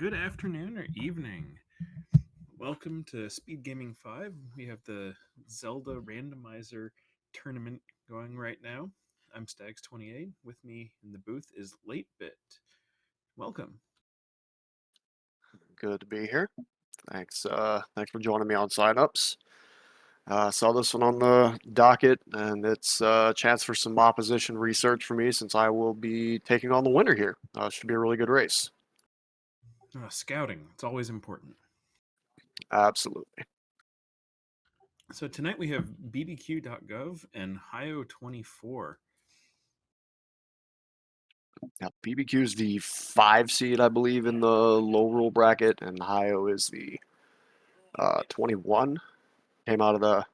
Good afternoon or evening. Welcome to SpeedGaming 5. We have the Zelda Randomizer tournament going right now. I'm Stags28. With me in the booth is LateBit. Welcome. Good to be here. Thanks for joining me on signups. Saw this one on the docket, and it's a chance for some opposition research for me since I will be taking on the winner here. Should be a really good race. Scouting, it's always important. Absolutely. So tonight we have BBQdotgov and Hyo24. Now, BBQ is the 5 seed, I believe, in the low rule bracket, and Hyo is the 21. Came out of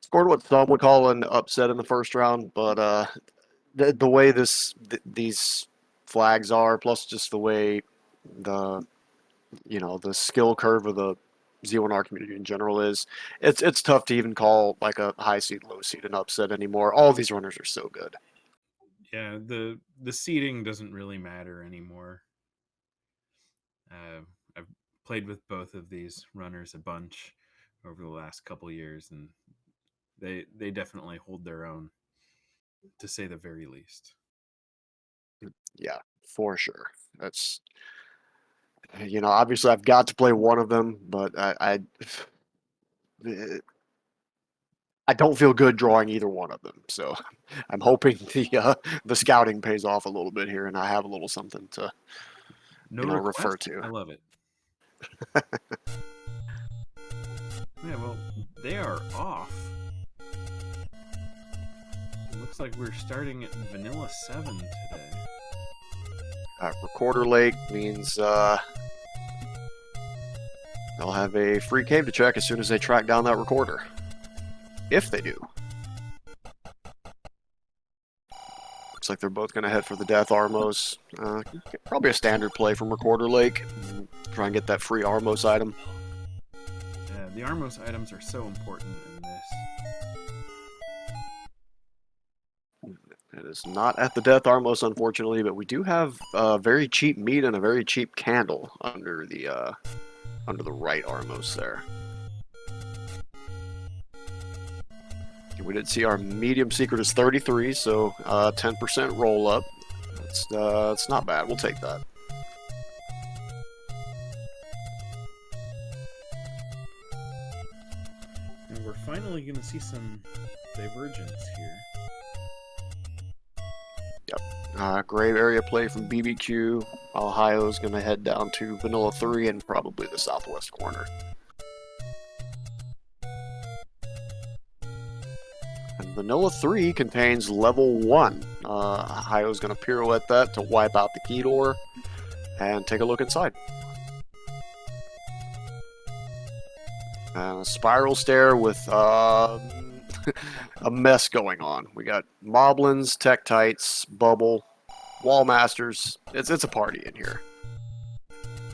scored what some would call an upset in the first round, but the way these flags are, plus just the way the the skill curve of the Z1R community in general is, it's tough to even call like a high seed, low seed an upset anymore. All these runners are so good. Yeah, the seeding doesn't really matter anymore. I've played with both of these runners a bunch over the last couple years, and they definitely hold their own, to say the very least. Yeah, for sure. That's obviously I've got to play one of them, but I don't feel good drawing either one of them. So I'm hoping the scouting pays off a little bit here, and I have a little something to refer to. I love it. Yeah, well, they are off. It looks like we're starting at Vanilla 7 today. Recorder Lake means they'll have a free cave to check as soon as they track down that recorder. If they do. Looks like they're both going to head for the Death Armos. Probably a standard play from Recorder Lake. Try and get that free Armos item. Yeah, the Armos items are so important in this. It is not at the Death Armos, unfortunately, but we do have very cheap meat and a very cheap candle under the right Armos there. We did see our medium secret is 33, so 10% roll up. It's not bad. We'll take that. And we're finally going to see some divergence here. Yep. Grave area play from BBQ. Ohio's going to head down to Vanilla 3 and probably the southwest corner. And Vanilla 3 contains level 1. Ohio's going to pirouette that to wipe out the key door and take a look inside. A spiral stair with a mess going on. We got Moblins, Tektites, Bubble, Wall Masters. It's a party in here.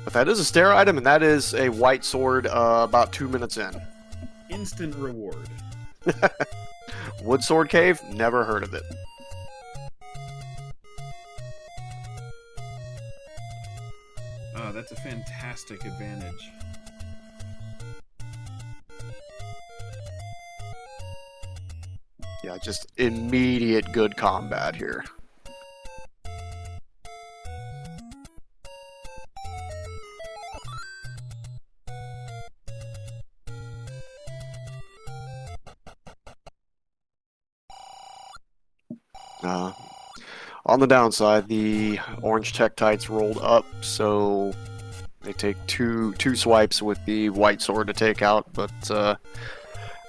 But that is a stair item, and that is a white sword about 2 minutes in. Instant reward. Wood Sword Cave? Never heard of it. Oh, that's a fantastic advantage. Yeah, just immediate good combat here. On the downside, the orange Tektites rolled up, so they take two swipes with the white sword to take out, but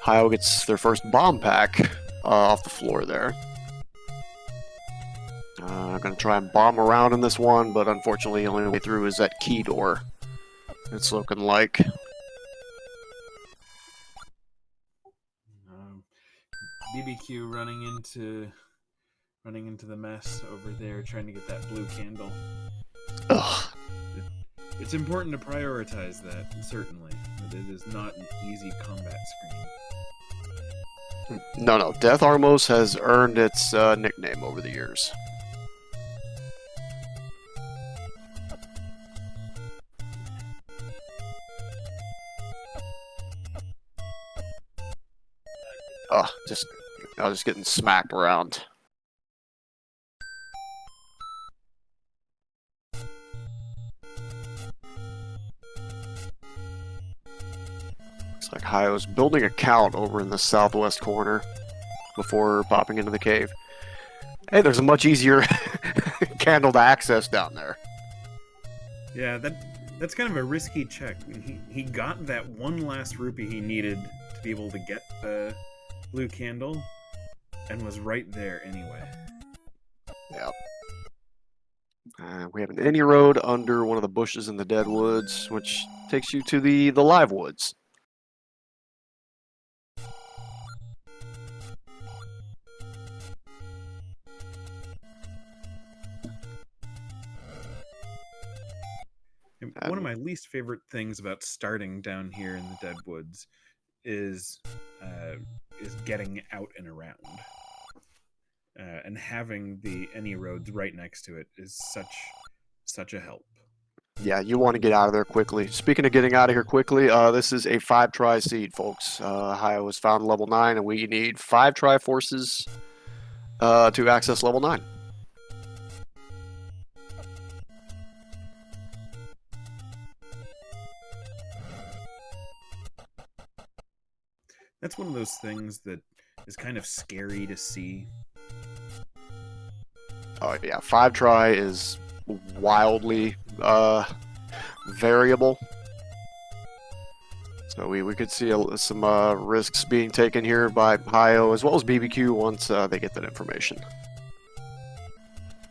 Hyo gets their first bomb pack off the floor there. I'm going to try and bomb around in this one, but unfortunately the only way through is that key door. It's looking like. BBQ running into the mess over there, trying to get that blue candle. Ugh. It's important to prioritize that, certainly, but it is not an easy combat screen. No. Death Armos has earned its nickname over the years. I was just getting smacked around. Looks like Hyo's building a count over in the southwest corner before popping into the cave. Hey, there's a much easier candle to access down there. Yeah, that's kind of a risky check. He got that one last rupee he needed to be able to get the blue candle, and was right there anyway. Yep. We have an any road under one of the bushes in the dead woods, which takes you to the live woods. One of my least favorite things about starting down here in the dead woods is getting out and around. And having the any roads right next to it is such a help. Yeah, you want to get out of there quickly. Speaking of getting out of here quickly, this is a 5-try seed, folks. Hyo has found level 9, and we need 5 Triforces to access level 9. That's one of those things that is kind of scary to see. Oh yeah, 5-try is wildly variable. So we could see some risks being taken here by Hyo as well as BBQ once they get that information.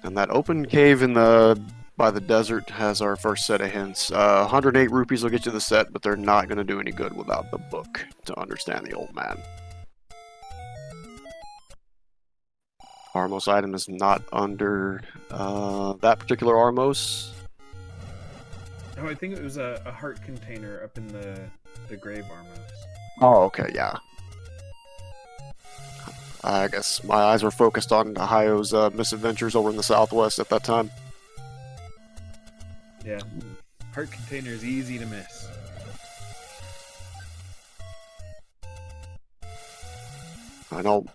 And that open cave by the desert has our first set of hints. 108 rupees will get you the set, but they're not going to do any good without the book to understand the old man. Armos item is not under that particular Armos. Oh, I think it was a heart container up in the grave Armos. Oh, okay, yeah. I guess my eyes were focused on Hyo's misadventures over in the southwest at that time. Yeah, heart container is easy to miss. I know.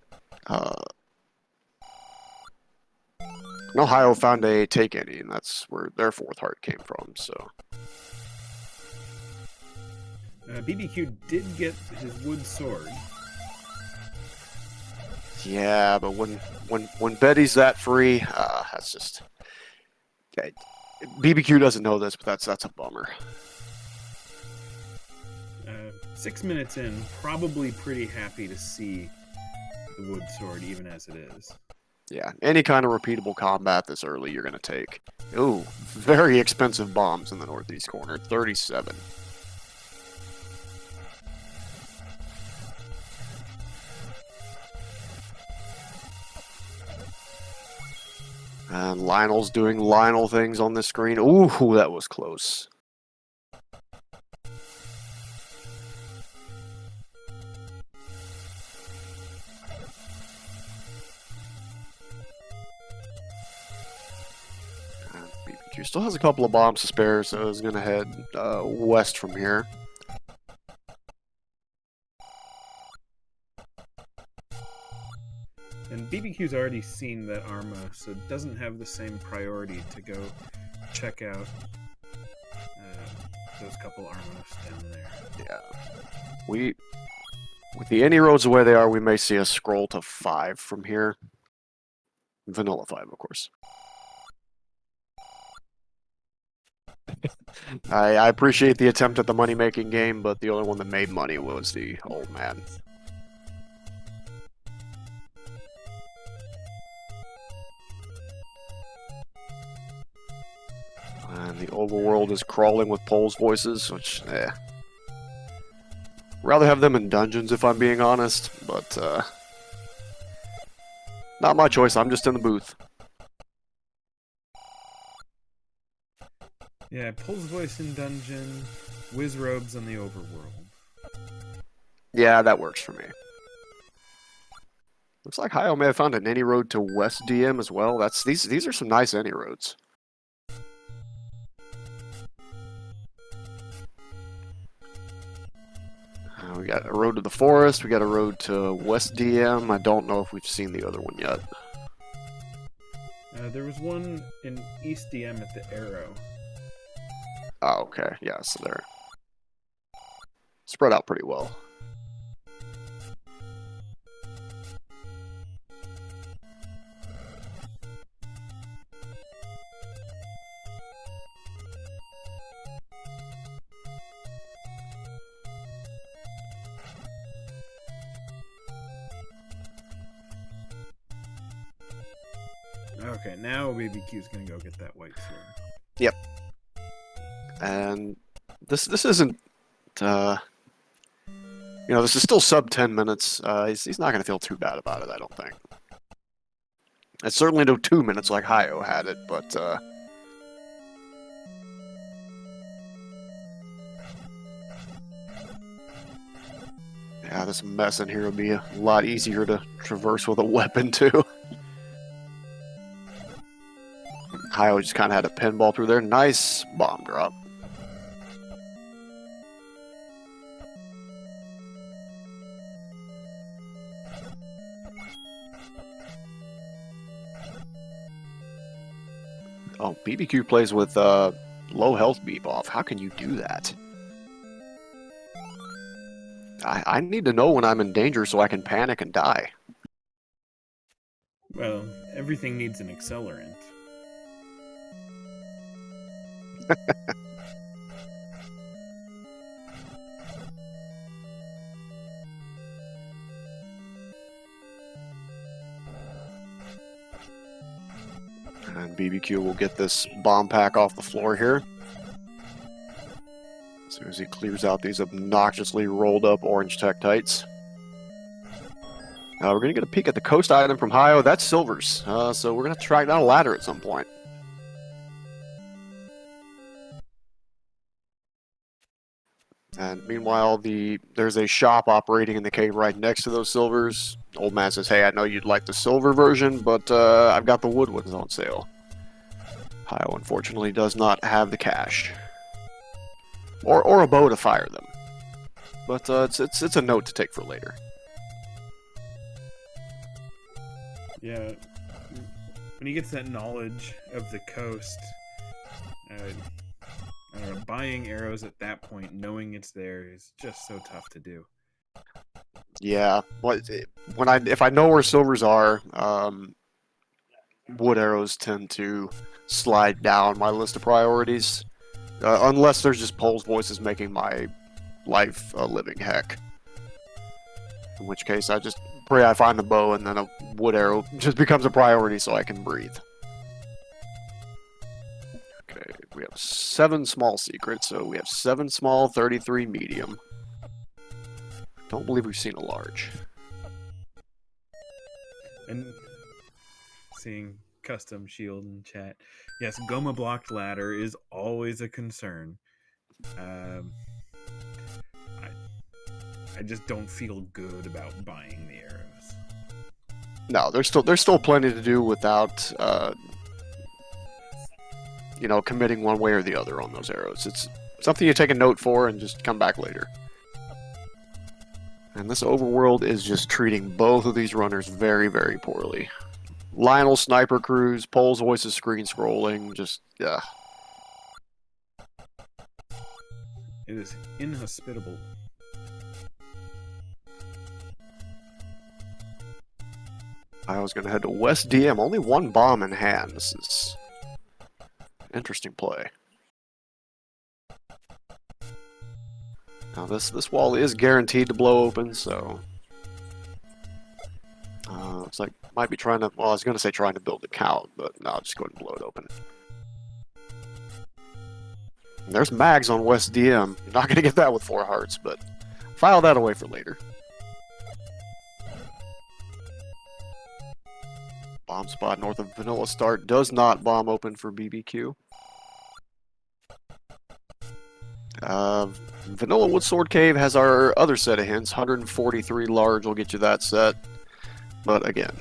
Hyo found a take any, and that's where their 4th heart came from. So. BBQ did get his wood sword. Yeah, but when Betty's that free, that's just. Okay. BBQ doesn't know this, but that's a bummer. 6 minutes in, probably pretty happy to see the wood sword, even as it is. Yeah, any kind of repeatable combat this early you're going to take. Ooh, very expensive bombs in the northeast corner, 37. And Lionel's doing Lionel things on this screen. Ooh, that was close. BBQ still has a couple of bombs to spare, so he's going to head west from here. And BBQ's already seen that Armo, so it doesn't have the same priority to go check out those couple Armos down there. Yeah. With the any roads the way they are, we may see a scroll to 5 from here. Vanilla 5, of course. I appreciate the attempt at the money-making game, but the only one that made money was the old man. And the overworld is crawling with Pole's voices, which, rather have them in dungeons if I'm being honest, but not my choice, I'm just in the booth. Yeah, Pole's voice in dungeon, whiz robes on the overworld. Yeah, that works for me. Looks like Hyo may have found an any road to West DM as well. These are some nice any roads. We got a road to the forest. We got a road to West DM. I don't know if we've seen the other one yet. There was one in East DM at the Arrow. Oh, okay. Yeah, so they're spread out pretty well. Okay, now BBQ's gonna go get that white sword. Yep. And this isn't, this is still sub 10 minutes. He's not going to feel too bad about it, I don't think. It's certainly no 2 minutes like Hyo had it, but yeah, this mess in here will be a lot easier to traverse with a weapon too. Hyo just kind of had a pinball through there. Nice bomb drop. Oh, BBQ plays with low health beep off. How can you do that? I need to know when I'm in danger so I can panic and die. Well, everything needs an accelerant. And BBQ will get this bomb pack off the floor here. As soon as he clears out these obnoxiously rolled up orange Tektites. We're going to get a peek at the coast item from Hyo. That's silvers. So we're going to track down a ladder at some point. And meanwhile, there's a shop operating in the cave right next to those silvers. Old man says, hey, I know you'd like the silver version, but I've got the wood ones on sale. Hyo, unfortunately, does not have the cash. Or a bow to fire them. But it's a note to take for later. Yeah, when he gets that knowledge of the coast, I don't know, buying arrows at that point, knowing it's there, is just so tough to do. Yeah, if I know where silvers are, wood arrows tend to slide down my list of priorities, unless there's just Pole's voices making my life a living heck. In which case, I just pray I find the bow, and then a wood arrow just becomes a priority so I can breathe. Okay, we have 7 small secrets, so we have 7 small, 33 medium. Don't believe we've seen a large. And seeing custom shield in chat. Yes, Goma blocked ladder is always a concern. I just don't feel good about buying the arrows. No, there's still plenty to do without committing one way or the other on those arrows. It's something you take a note for and just come back later. And this overworld is just treating both of these runners very, very poorly. Lionel sniper crews, Pole's voices screen scrolling, just yeah. It is inhospitable. I was going to head to West DM. Only 1 bomb in hand. This is interesting play. Now this wall is guaranteed to blow open, so looks like might be trying to. Well, I was going to say trying to build a count, but no, I'll just go ahead and blow it open. And there's mags on West DM. You're not going to get that with 4 hearts, but file that away for later. Bomb spot north of Vanilla Start does not bomb open for BBQ. Vanilla Wood Sword Cave has our other set of hints. 143 large will get you that set. But again,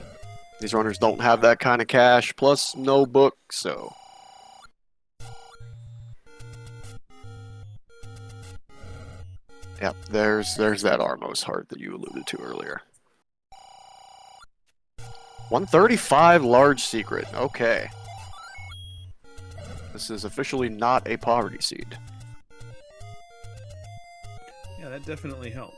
these runners don't have that kind of cash, plus no book, so. Yep, there's that Armos heart that you alluded to earlier. 135 large secret. Okay. This is officially not a poverty seed. Yeah, that definitely helps.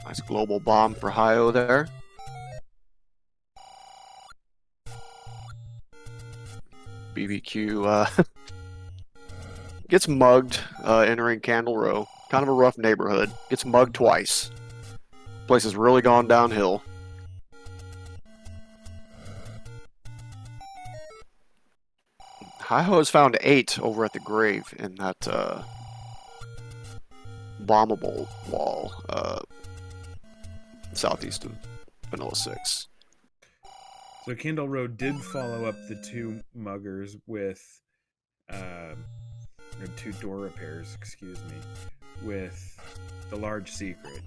Nice global bomb for Hyo there. BBQ gets mugged entering Candle Row. Kind of a rough neighborhood. Gets mugged twice. Place has really gone downhill. Hyo has found 8 over at the grave in that bombable wall southeast of Vanilla 6. So Candle Road did follow up the 2 muggers with, or 2 door repairs, excuse me, with the large secret.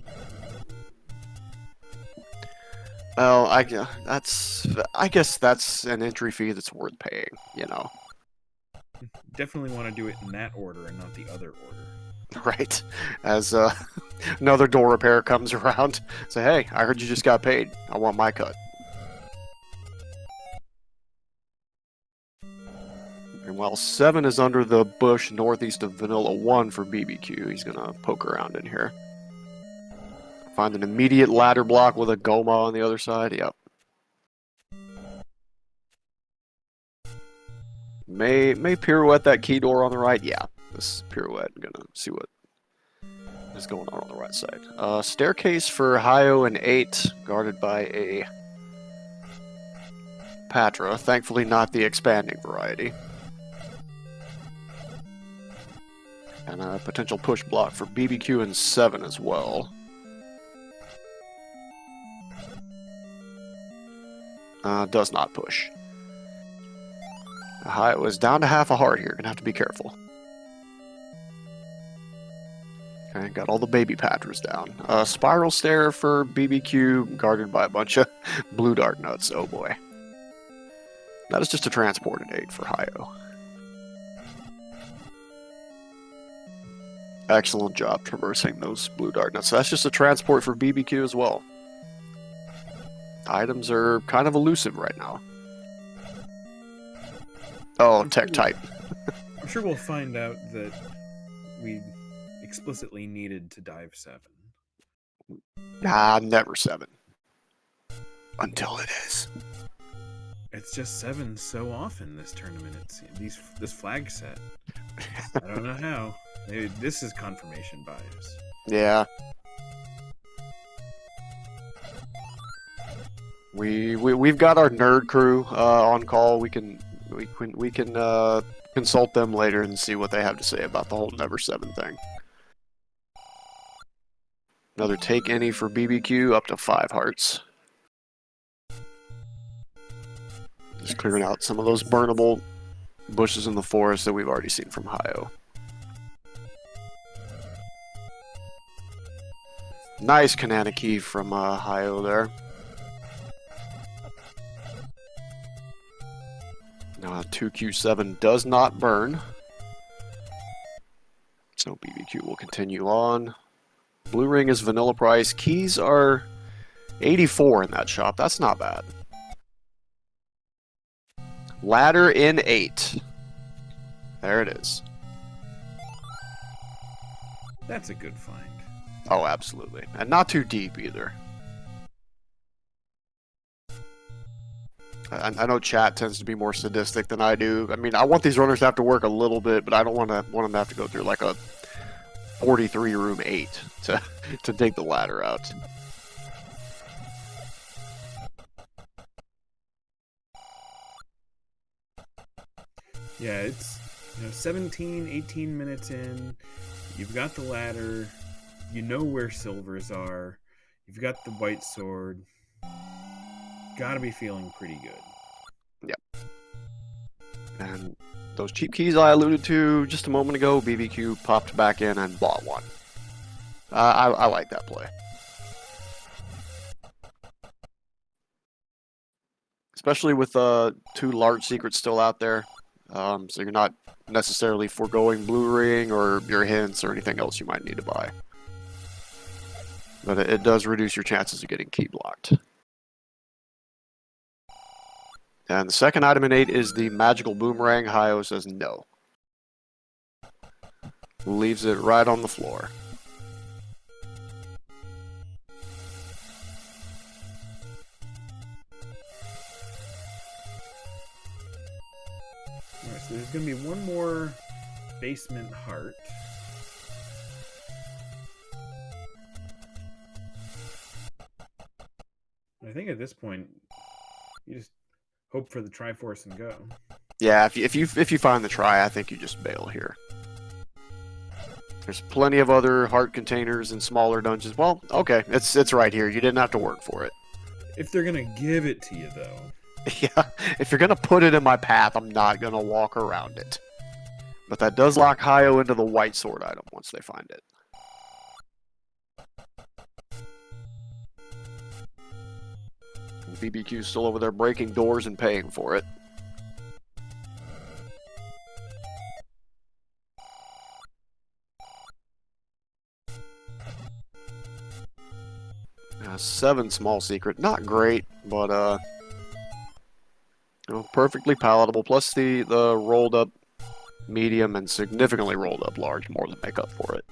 Well, I guess that's an entry fee that's worth paying, you know. Definitely want to do it in that order and not the other order. Right. As another door repair comes around, say, hey, I heard you just got paid. I want my cut. And while 7 is under the bush northeast of Vanilla 1 for BBQ, he's going to poke around in here. Find an immediate ladder block with a Goma on the other side. Yep. May pirouette that key door on the right. Yeah, this pirouette. I'm gonna see what is going on the right side. Staircase for Hyo and 8, guarded by a Patra. Thankfully, not the expanding variety. And a potential push block for BBQ and 7 as well. Does not push. Hyo is down to half a heart here. Gonna have to be careful. Okay, got all the baby Patras down. Spiral stair for BBQ, guarded by a bunch of blue dart nuts. Oh boy. That is just a transported 8 for Hyo. Excellent job traversing those blue dart nuts. So that's just a transport for BBQ as well. Items are kind of elusive right now. Oh, tech type. I'm sure we'll find out that we explicitly needed to dive 7. Nah, never 7. Until it is. It's just 7 so often this tournament. This flag set. I don't know how. Maybe this is confirmation bias. Yeah. We've got our nerd crew on call. We can consult them later and see what they have to say about the whole Never 7 thing. Another take any for BBQ, up to 5 hearts. Just clearing out some of those burnable bushes in the forest that we've already seen from Hyo. Nice Kananaki from Hyo there. 2Q7 does not burn. So BBQ will continue on. Blue ring is vanilla price. Keys are 84 in that shop. That's not bad. Ladder in 8. There it is. That's a good find. Oh, absolutely. And not too deep either. I know chat tends to be more sadistic than I do. I mean, I want these runners to have to work a little bit, but I don't want them to have to go through like a 43 room 8 to dig the ladder out. Yeah, it's 17, 18 minutes in. You've got the ladder. You know where silvers are. You've got the white sword. Gotta be feeling pretty good. Yep. And those cheap keys I alluded to just a moment ago, BBQ popped back in and bought one. I like that play. Especially with 2 large secrets still out there. So you're not necessarily foregoing blue ring or your hints or anything else you might need to buy. But it does reduce your chances of getting key blocked. And the second item in 8 is the magical boomerang. Hyo says no. Leaves it right on the floor. Alright, so there's going to be one more basement heart. I think at this point, you just hope for the Triforce and go. Yeah, if you find the try, I think you just bail here. There's plenty of other heart containers in smaller dungeons. Well, okay, it's right here. You didn't have to work for it. If they're gonna give it to you, though. Yeah, if you're gonna put it in my path, I'm not gonna walk around it. But that does lock Hyo into the white sword item once they find it. BBQ's still over there breaking doors and paying for it. Seven small secret, not great, but you know, perfectly palatable. Plus the rolled up medium and significantly rolled up large more than make up for it.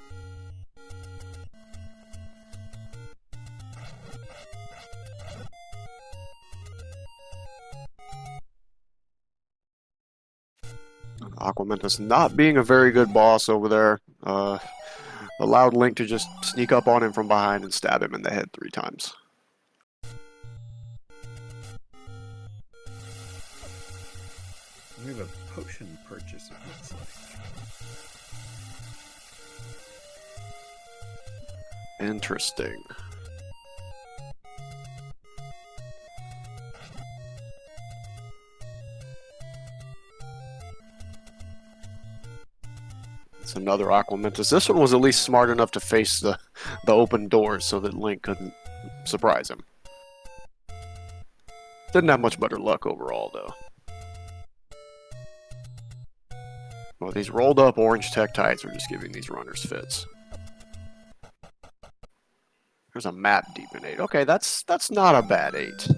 Aquamentus not being a very good boss over there. Allowed Link to just sneak up on him from behind and stab him in the head 3 times. We have a potion purchase, it looks like. Interesting. It's another Aquamentus. This one was at least smart enough to face the open doors so that Link couldn't surprise him. Didn't have much better luck overall, though. Well, these rolled up orange Tektites are just giving these runners fits. There's a map deep in 8. Okay, that's not a bad 8.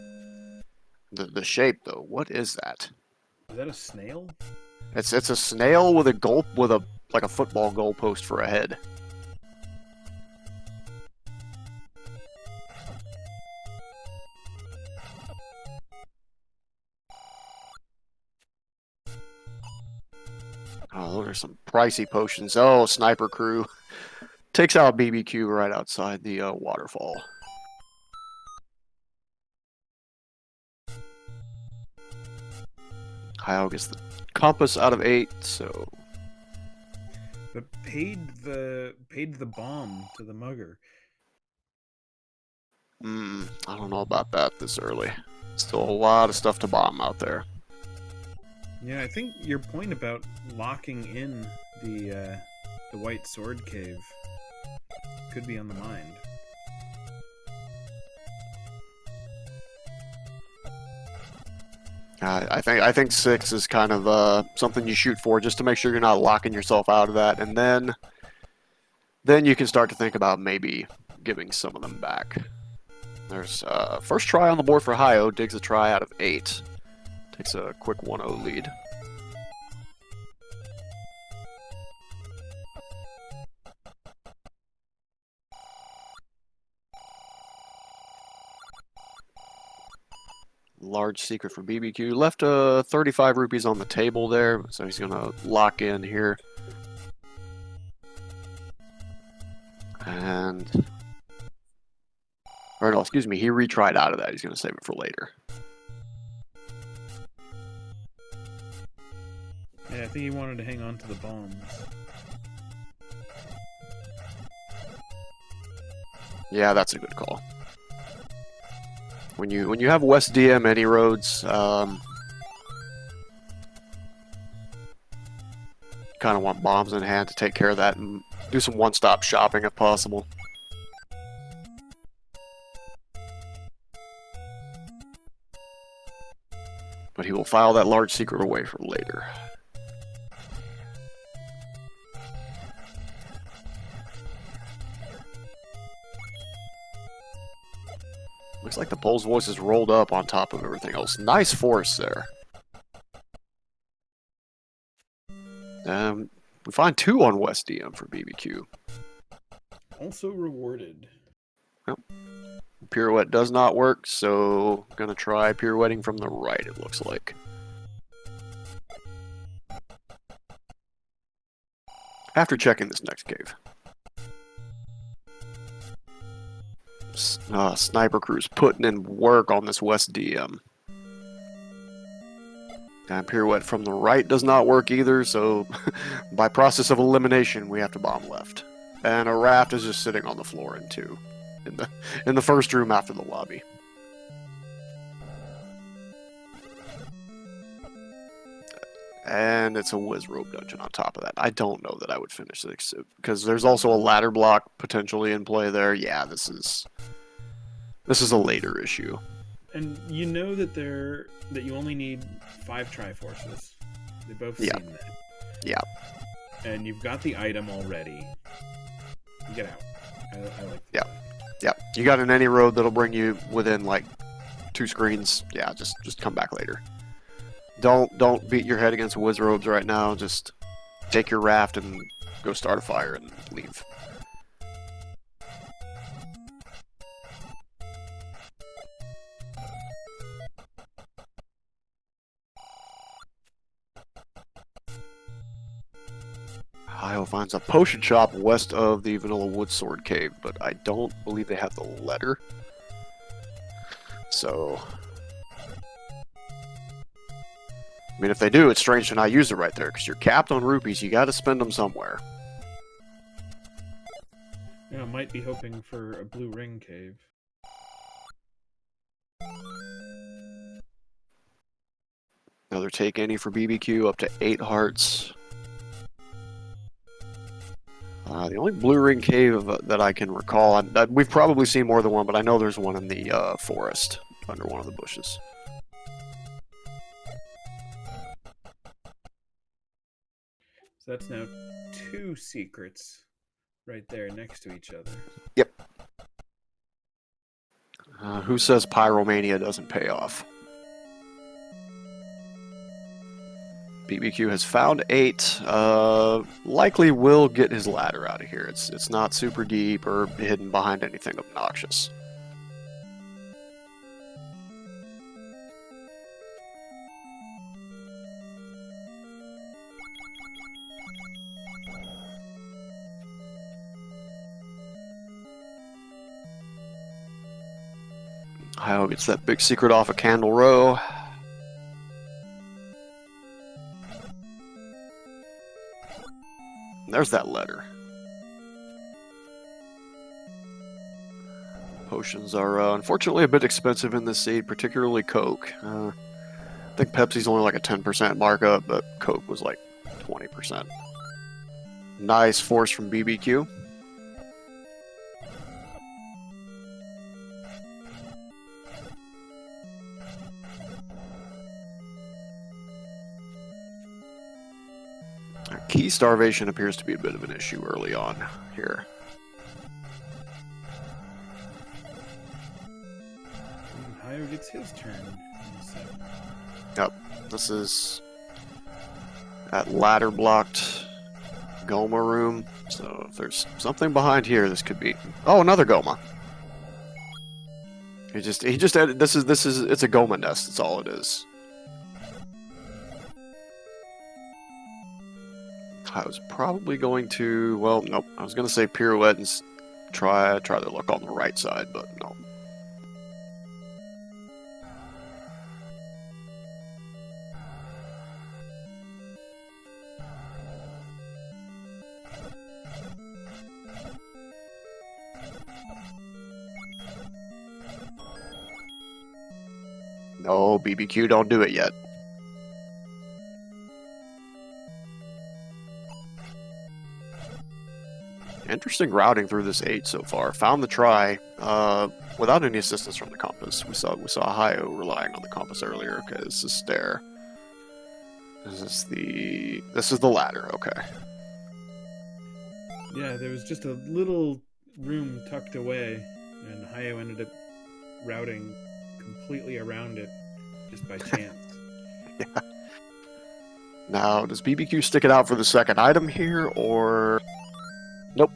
The shape, though, what is that? Is that a snail? It's a snail with a like a football goalpost for a head. Oh, those are some pricey potions. Oh, Sniper Crew takes out BBQ right outside the waterfall. Hyo gets the compass out of 8, so. But paid the bomb to the mugger. I don't know about that this early. Still a lot of stuff to bomb out there. Yeah, I think your point about locking in the White Sword Cave could be on the mind. I think 6 is kind of something you shoot for just to make sure you're not locking yourself out of that, and then you can start to think about maybe giving some of them back. There's first try on the board for Hyo, digs a try out of 8. Takes a quick 1-0 lead. Large secret for BBQ. Left 35 rupees on the table there, so he's gonna lock in here. And, or no, excuse me, he retried out of that. He's gonna save it for later. Yeah, I think he wanted to hang on to the bombs. Yeah, that's a good call. When you have West DM any roads, kind of want bombs in hand to take care of that and do some one-stop shopping if possible. But he will file that large secret away for later. Looks like the Pole's voice is rolled up on top of everything else. Nice force there. We find 2 on West DM for BBQ. Also rewarded. Yep. Pirouette does not work, so I'm gonna try pirouetting from the right, it looks like. After checking this next cave. Sniper crew's putting in work on this West DM. And pirouette from the right does not work either, so by process of elimination, we have to bomb left. And a raft is just sitting on the floor in 2, in the first room after the lobby. And it's a whiz rope dungeon on top of that. I don't know that I would finish this because there's also a ladder block potentially in play there. Yeah, this is a later issue. And you know that you only need 5 Triforces. They both seem that. Yeah. And you've got the item already. Get out. I like that. Yeah. Yeah. You got an any road that'll bring you within like 2 screens. Yeah, just come back later. Don't beat your head against whiz robes right now. Just take your raft and go start a fire and leave. Hyo finds a potion shop west of the Vanilla Wood Sword Cave, but I don't believe they have the letter. So, I mean, if they do, it's strange to not use it right there, because you're capped on rupees. You got to spend them somewhere. Yeah, I might be hoping for a blue ring cave. Another take any for BBQ, up to 8 hearts. The only blue ring cave that I can recall, we've probably seen more than one, but I know there's one in the forest under one of the bushes. So that's now 2 secrets right there next to each other. Yep. Who says Pyromania doesn't pay off? BBQ has found 8. Likely will get his ladder out of here. It's not super deep or hidden behind anything obnoxious. Hyo gets that big secret off of Candle Row. There's that letter. Potions are unfortunately a bit expensive in this seed, particularly Coke. I think Pepsi's only like a 10% markup, but Coke was like 20%. Nice force from BBQ. Key starvation appears to be a bit of an issue early on here. Hyo gets his turn. Yep, this is that ladder blocked Goma room. So if there's something behind here, this could be. Oh, another Goma. He just added. It's a Goma nest. That's all it is. I was probably going to, well, nope. I was going to say pirouette and try to look on the right side, but no. No, BBQ, don't do it yet. Interesting routing through this 8 so far. Found the try without any assistance from the compass. We saw Hyo relying on the compass earlier. Okay, this is stair. This is the ladder. Okay. Yeah, there was just a little room tucked away, and Hyo ended up routing completely around it just by chance. Yeah. Now, does BBQ stick it out for the second item here, or... Nope.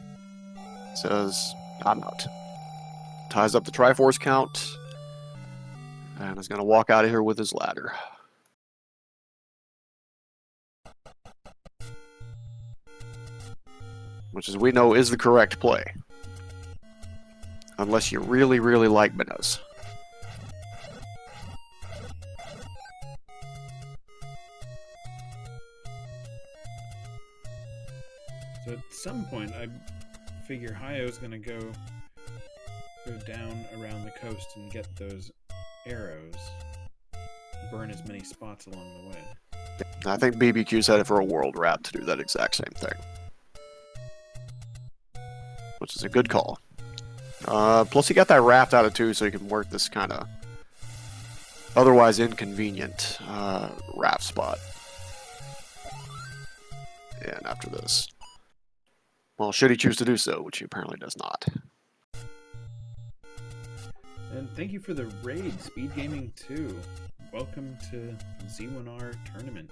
Says, I'm out. Ties up the Triforce count, and is going to walk out of here with his ladder. Which, as we know, is the correct play. Unless you really, really like Minnows. So at some point, I figure Hyo's going to go down around the coast and get those arrows. Burn as many spots along the way. I think BBQ's headed for a world wrap to do that exact same thing. Which is a good call. Plus he got that raft out of too, so he can work this kind of otherwise inconvenient raft spot. And after this. Well, should he choose to do so, which he apparently does not. And thank you for the raid, SpeedGaming 2. Welcome to Z1R tournament.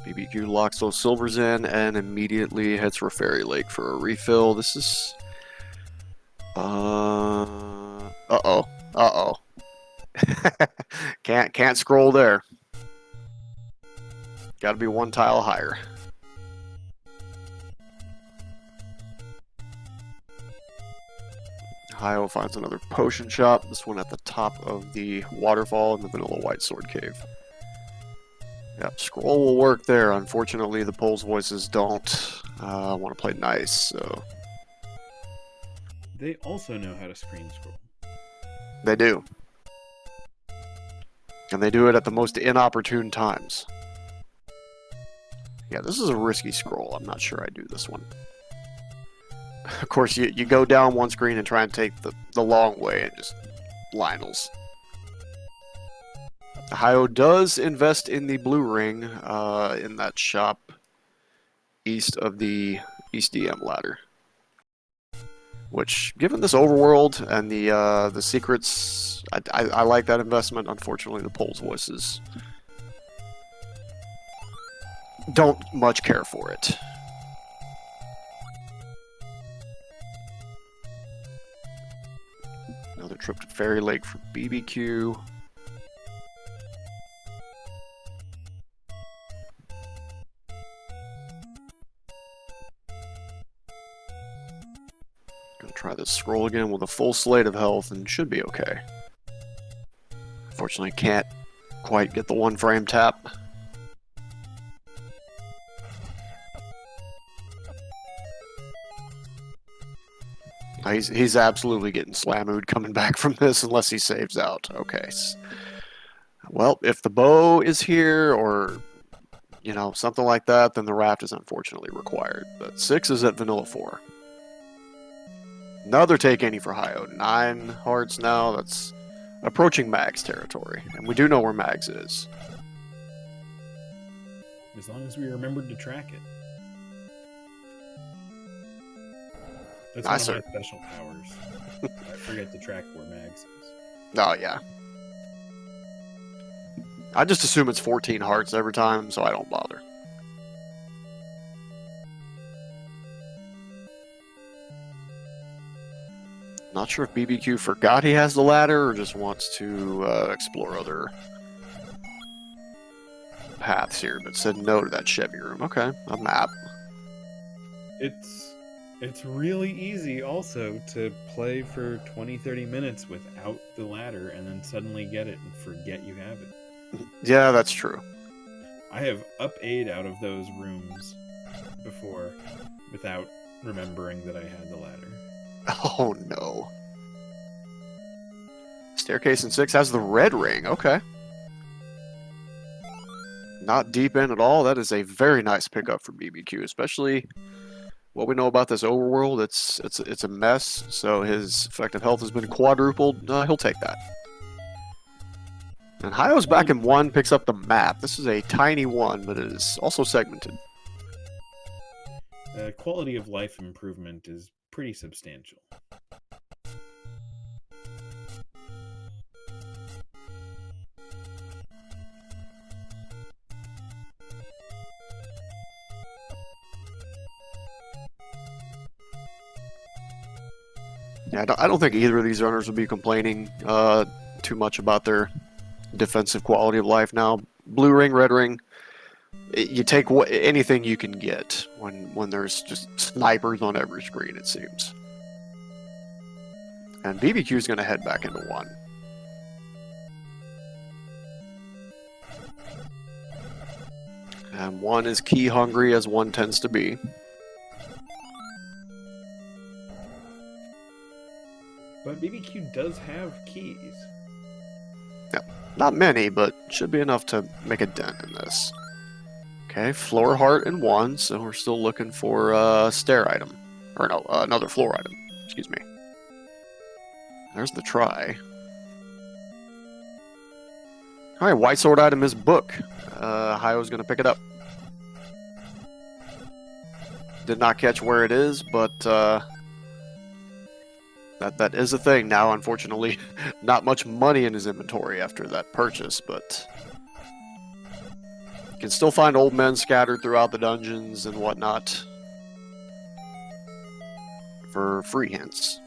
BBQ locks those silvers in and immediately heads for Fairy Lake for a refill. This is... Uh-oh. Uh-oh. Can't scroll there. Gotta be one tile higher. Hyo finds another potion shop. This one at the top of the waterfall in the Vanilla White Sword Cave. Yep, scroll will work there. Unfortunately, the Pole's voices don't want to play nice, so... They also know how to screen scroll. They do. And they do it at the most inopportune times. Yeah, this is a risky scroll. I'm not sure I do this one. Of course, you go down one screen and try and take the long way and just Lionels. Hyo does invest in the blue ring in that shop east of the East DM ladder. Which, given this overworld and the secrets, I like that investment. Unfortunately, the Pole's voices don't much care for it. Another trip to Fairy Lake for BBQ. Gonna try this scroll again with a full slate of health and should be okay. Unfortunately, can't quite get the one frame tap. He's absolutely getting slamooed coming back from this unless he saves out. Okay. Well, if the bow is here or, you know, something like that, then the raft is unfortunately required. But 6 is at Vanilla 4. Another take any for Hyo. 9 hearts now. That's approaching Mags territory. And we do know where Mags is. As long as we remembered to track it. That's one of my special powers. I forget to track where Mags is. Oh, yeah. I just assume it's 14 hearts every time, so I don't bother. Not sure if BBQ forgot he has the ladder or just wants to explore other paths here, but said no to that Chevy room. Okay, a map. It's really easy also to play for 20-30 minutes without the ladder and then suddenly get it and forget you have it. Yeah, that's true. I have up 8 out of those rooms before without remembering that I had the ladder. Oh no. Staircase in 6 has the red ring. Okay. Not deep in at all. That is a very nice pickup for BBQ, especially what we know about this overworld. It's a mess, so his effective health has been quadrupled. He'll take that. And Hyo's back in 1, picks up the map. This is a tiny 1, but it is also segmented. Quality of life improvement is pretty substantial. Yeah, I don't think either of these runners would be complaining too much about their defensive quality of life now. Blue ring, red ring, you take anything you can get when there's just snipers on every screen, it seems. And BBQ is going to head back into 1. And 1 is key hungry, as 1 tends to be. But BBQ does have keys. Yep. Not many, but should be enough to make a dent in this. Okay, floor heart in 1, so we're still looking for a stair item. Or no, another floor item. Excuse me. There's the try. Alright, white sword item is book. Hyo's going to pick it up. Did not catch where it is, but that is a thing now, unfortunately. Not much money in his inventory after that purchase, but you can still find old men scattered throughout the dungeons and whatnot for free hints.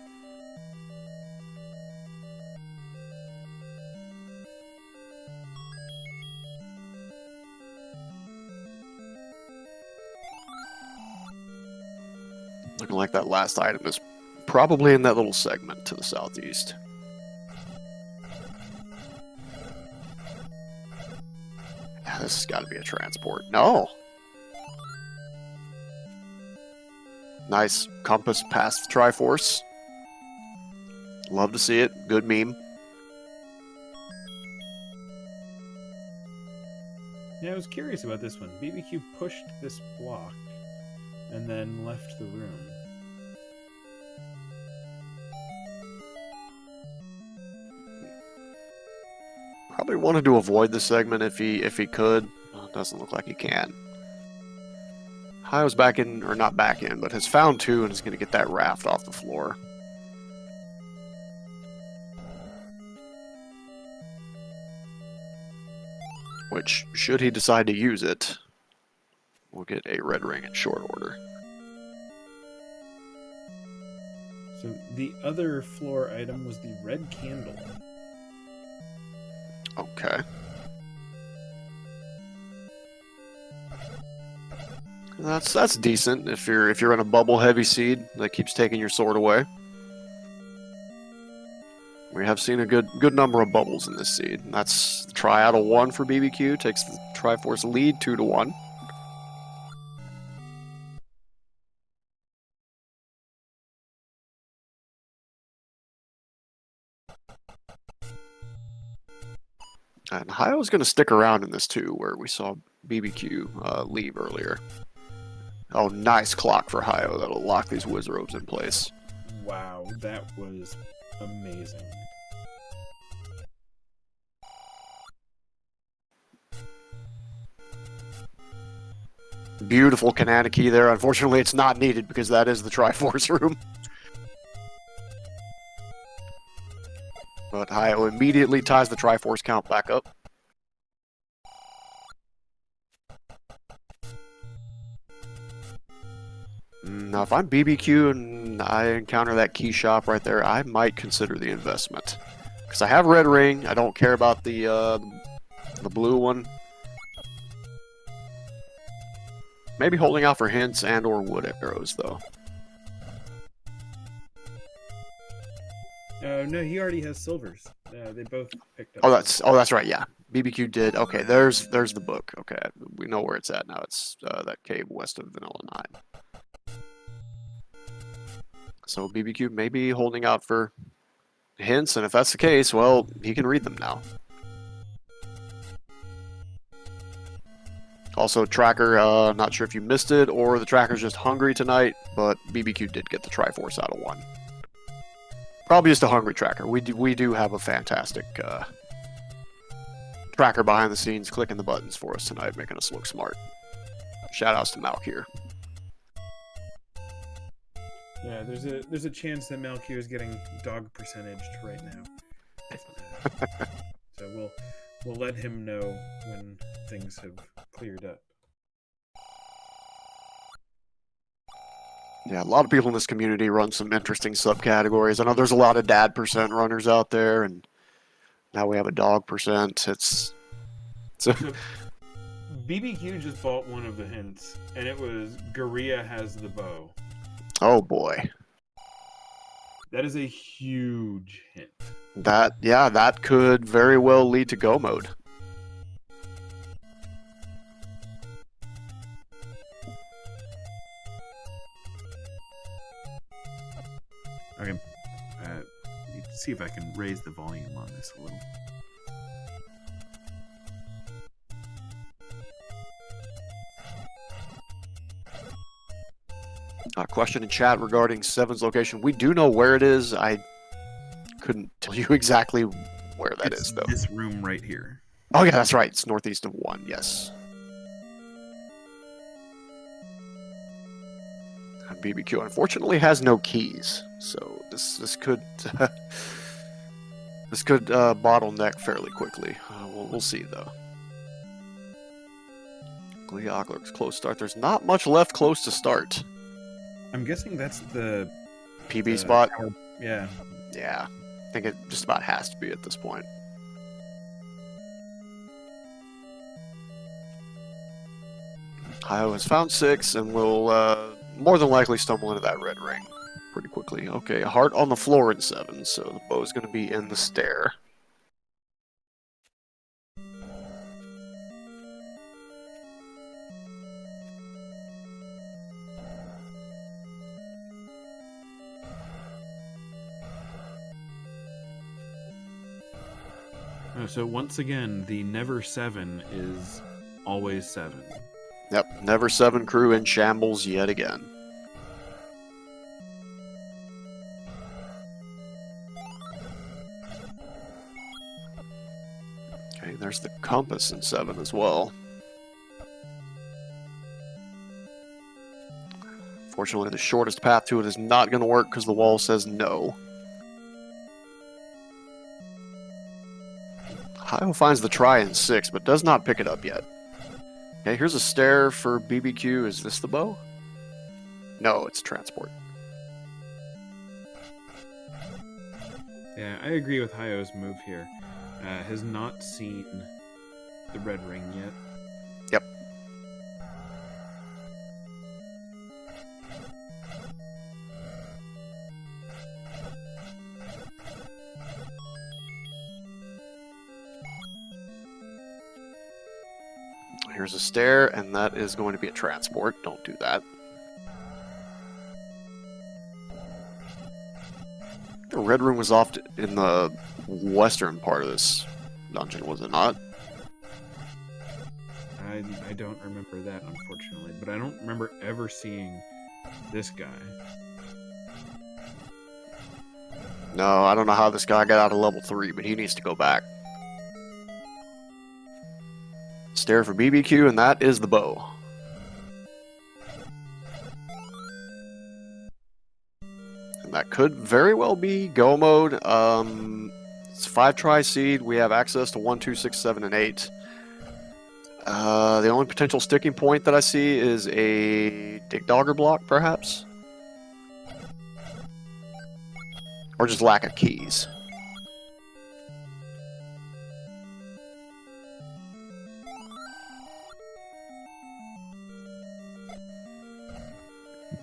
Looking like that last item is probably in that little segment to the southeast. Yeah, this has got to be a transport. No! Nice compass past Triforce. Love to see it. Good meme. Yeah, I was curious about this one. BBQ pushed this block and then left the room. Probably wanted to avoid this segment if he could. Well, it doesn't look like he can. Hyo's back in, or not back in, but has found 2 and is going to get that raft off the floor. Which, should he decide to use it, we'll get a red ring in short order. So the other floor item was the red candle. Okay. That's decent if you're in a bubble heavy seed that keeps taking your sword away. We have seen a good number of bubbles in this seed. That's try out of 1 for BBQ, takes the Triforce lead 2-1. And Hyo's going to stick around in this too, where we saw BBQ leave earlier. Oh, nice clock for Hyo. That'll lock these Wizrobes in place. Wow, that was amazing. Beautiful Kananaki there. Unfortunately, it's not needed because that is the Triforce room. But Hyo immediately ties the Triforce count back up. Now, if I'm BBQ and I encounter that key shop right there, I might consider the investment. Because I have red ring. I don't care about the blue one. Maybe holding out for hints and or wood arrows, though. No, he already has silvers. They both picked up. Oh, that's right. Yeah, BBQ did. Okay, there's the book. Okay, we know where it's at now. It's that cave west of Vanilla 9. So BBQ may be holding out for hints, and if that's the case, well, he can read them now. Also, Tracker, not sure if you missed it or the Tracker's just hungry tonight, but BBQ did get the Triforce out of 1. Probably just a hungry Tracker. We do have a fantastic tracker behind the scenes clicking the buttons for us tonight, making us look smart. Shout outs to Malk here. Yeah, there's a chance that Malkir is getting dog percentaged right now. So we'll let him know when things have cleared up. Yeah, a lot of people in this community run some interesting subcategories. I know there's a lot of dad percent runners out there, and now we have a dog percent. It's So BBQ just bought one of the hints, and it was Gorilla has the bow. oh boy. That is a huge hint. That could very well lead to go mode. Okay, let's see if I can raise the volume on this a little. Question in chat regarding 7's location. We do know where it is. I couldn't tell you exactly where that is, though. This room right here. Oh, yeah, that's right. It's northeast of 1, yes. And BBQ, unfortunately, has no keys. So this could... this could bottleneck fairly quickly. We'll see, though. Gliok looks close start. There's not much left close to start. I'm guessing that's the PB spot? Yeah. Yeah. I think it just about has to be at this point. Hyo has found 6 and will more than likely stumble into that red ring pretty quickly. Okay, a heart on the floor in 7, so the bow is going to be in the stair. So once again, the never 7 is always 7. Yep, never 7 crew in shambles yet again. Okay, there's the compass in 7 as well. Fortunately, the shortest path to it is not going to work because the wall says no. Hyo finds the try in 6, but does not pick it up yet. Okay, here's a stair for BBQ. Is this the bow? No, it's transport. Yeah, I agree with Hyo's move here. Has not seen the red ring yet. Yep. Here's a stair, and that is going to be a transport. Don't do that. The red room was off in the western part of this dungeon, was it not? I don't remember that, unfortunately, but I don't remember ever seeing this guy. No, I don't know how this guy got out of level 3, but he needs to go back. Stair for BBQ, and that is the bow. And that could very well be go mode. It's 5 try seed. We have access to 1, 2, 6, 7, and 8. The only potential sticking point that I see is a dig dogger block, perhaps? Or just lack of keys.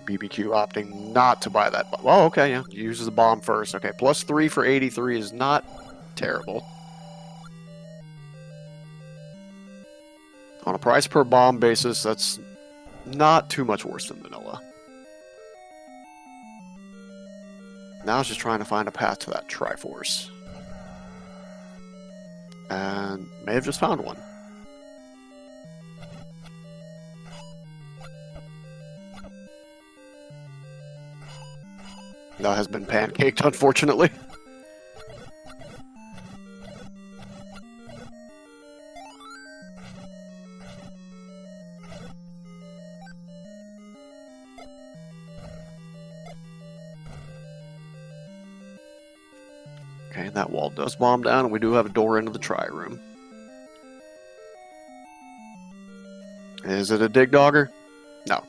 BBQ opting not to buy that. Oh, okay, yeah. Uses the bomb first. Okay, +3 for 83 is not terrible. On a price per bomb basis, that's not too much worse than vanilla. Now it's just trying to find a path to that Triforce. And may have just found one. That has been pancaked, unfortunately. Okay, that wall does bomb down, and we do have a door into the try room. Is it a dig dogger? No.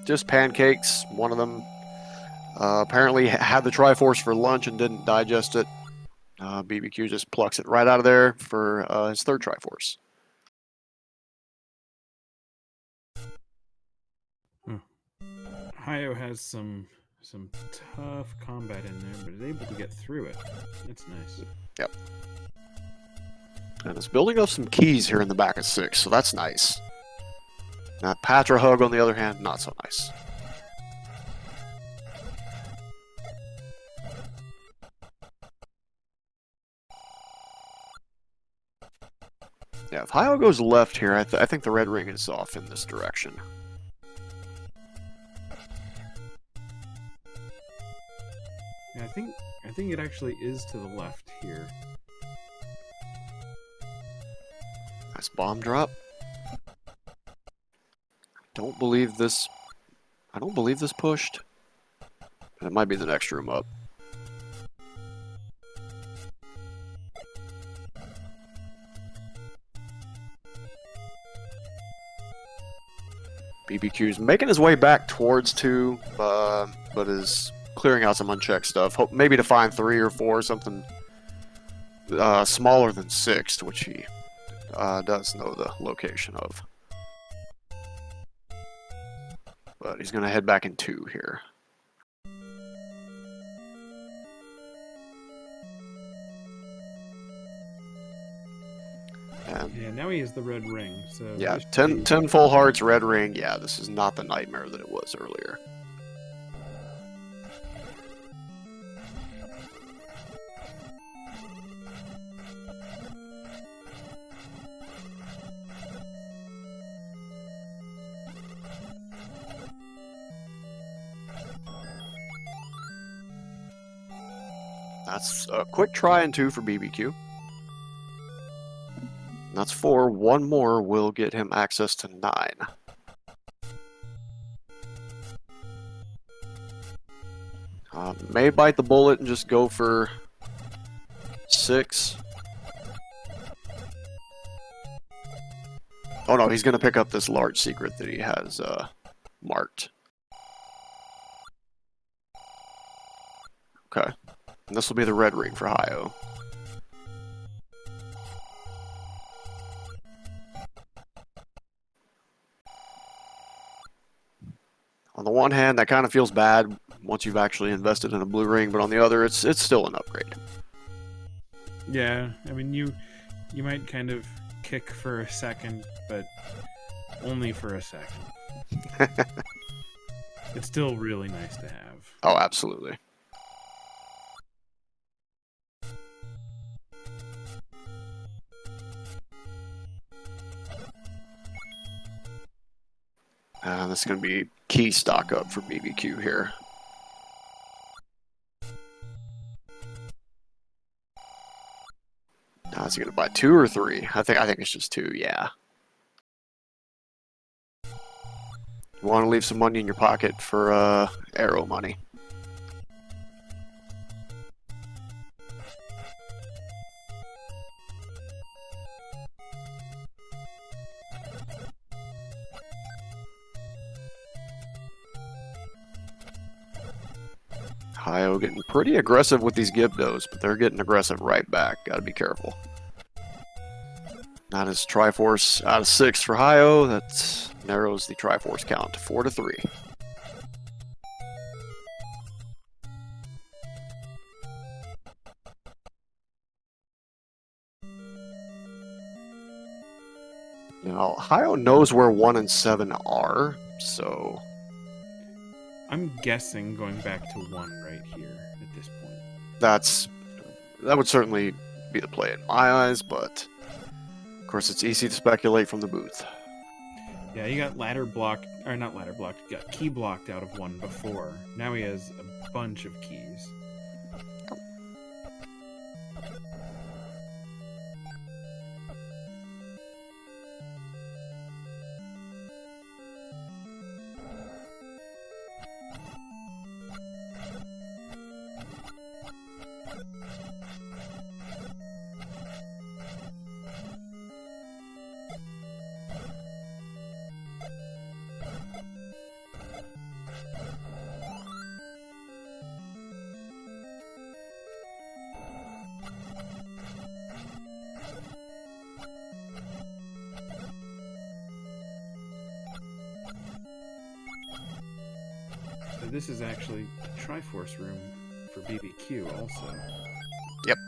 Just pancakes. One of them apparently had the Triforce for lunch and didn't digest it. BBQ just plucks it right out of there for his third Triforce. Hyo has some tough combat in there, but is able to get through it. That's nice. Yep. And it's building up some keys here in the back of 6, so that's nice. Now, Patra Hug, on the other hand, not so nice. Yeah, if Hyo goes left here, I think the red ring is off in this direction. Yeah, I think it actually is to the left here. Nice bomb drop. I don't believe this pushed. It might be the next room up. BBQ's making his way back towards 2, but is clearing out some unchecked stuff. Hope maybe to find 3 or 4, something smaller than 6, which he does know the location of. But he's going to head back in 2 here. Yeah, now he has the red ring. So yeah, 10 full hearts, red ring. Yeah, this is not the nightmare that it was earlier. That's a quick try and 2 for BBQ. That's 4. One more will get him access to 9. May bite the bullet and just go for 6. Oh no, he's going to pick up this large secret that he has marked. Okay. And this will be the red ring for Hyo. On the one hand, that kind of feels bad once you've actually invested in a blue ring, but on the other, it's still an upgrade. Yeah, I mean, you might kind of kick for a second, but only for a second. It's still really nice to have. Oh, absolutely. This is going to be key stock up for BBQ here. Now, is he going to buy 2 or 3? I think it's just 2, yeah. You want to leave some money in your pocket for arrow money. Hyo getting pretty aggressive with these Gibdos, but they're getting aggressive right back. Gotta be careful. Not his Triforce out of 6 for Hyo. That narrows the Triforce count to 4 to 3. Now, Hyo knows where 1 and 7 are, so... I'm guessing going back to 1 right here at this point. That would certainly be the play in my eyes, but of course it's easy to speculate from the booth. Yeah, he got ladder blocked, or not ladder blocked, he got key blocked out of 1 before. Now he has a bunch of keys. this is actually the Triforce room for BBQ also. Yep.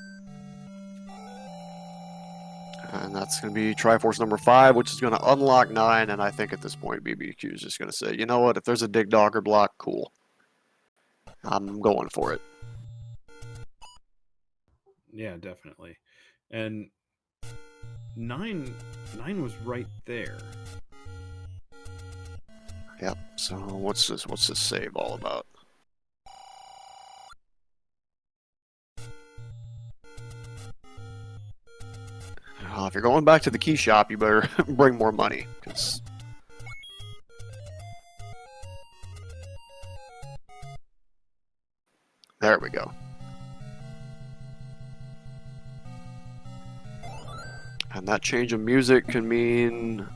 And that's going to be Triforce number 5, which is going to unlock 9. And I think at this point, BBQ is just going to say, you know what? If there's a Dig Dogger block, cool. I'm going for it. Yeah, definitely. And 9 was right there. Yep. So what's this save all about? If you're going back to the key shop, you better bring more money, because there we go. And that change of music can mean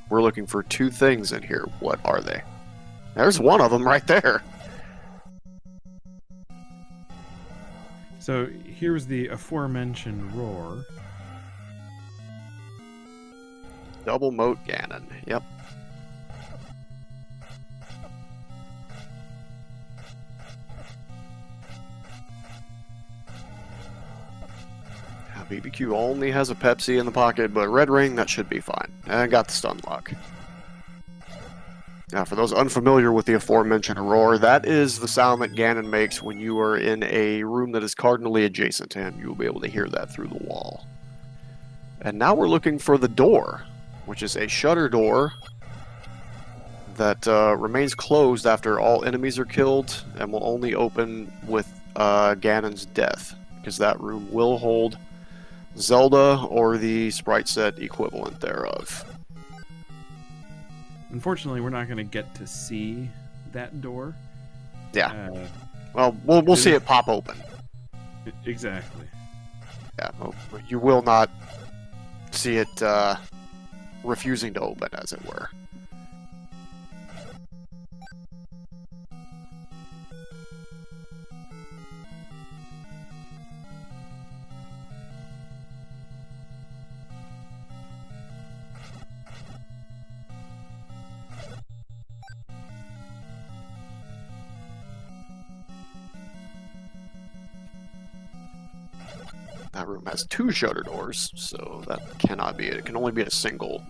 we're looking for 2 things in here. What are they? There's one of them right there. So here's the aforementioned roar. Double Moat Ganon. Yep. BBQ only has a Pepsi in the pocket, but Red Ring, that should be fine. And I got the stun lock. Now, for those unfamiliar with the aforementioned roar, that is the sound that Ganon makes when you are in a room that is cardinally adjacent to him. You will be able to hear that through the wall. And now we're looking for the door, which is a shutter door that remains closed after all enemies are killed and will only open with Ganon's death, because that room will hold Zelda or the sprite set equivalent thereof. Unfortunately, we're not going to get to see that door. Yeah. Well, we'll see it pop open. Exactly. Yeah. Well, you will not see it refusing to open, as it were. That room has 2 shutter doors, so that cannot be it. It can only be a single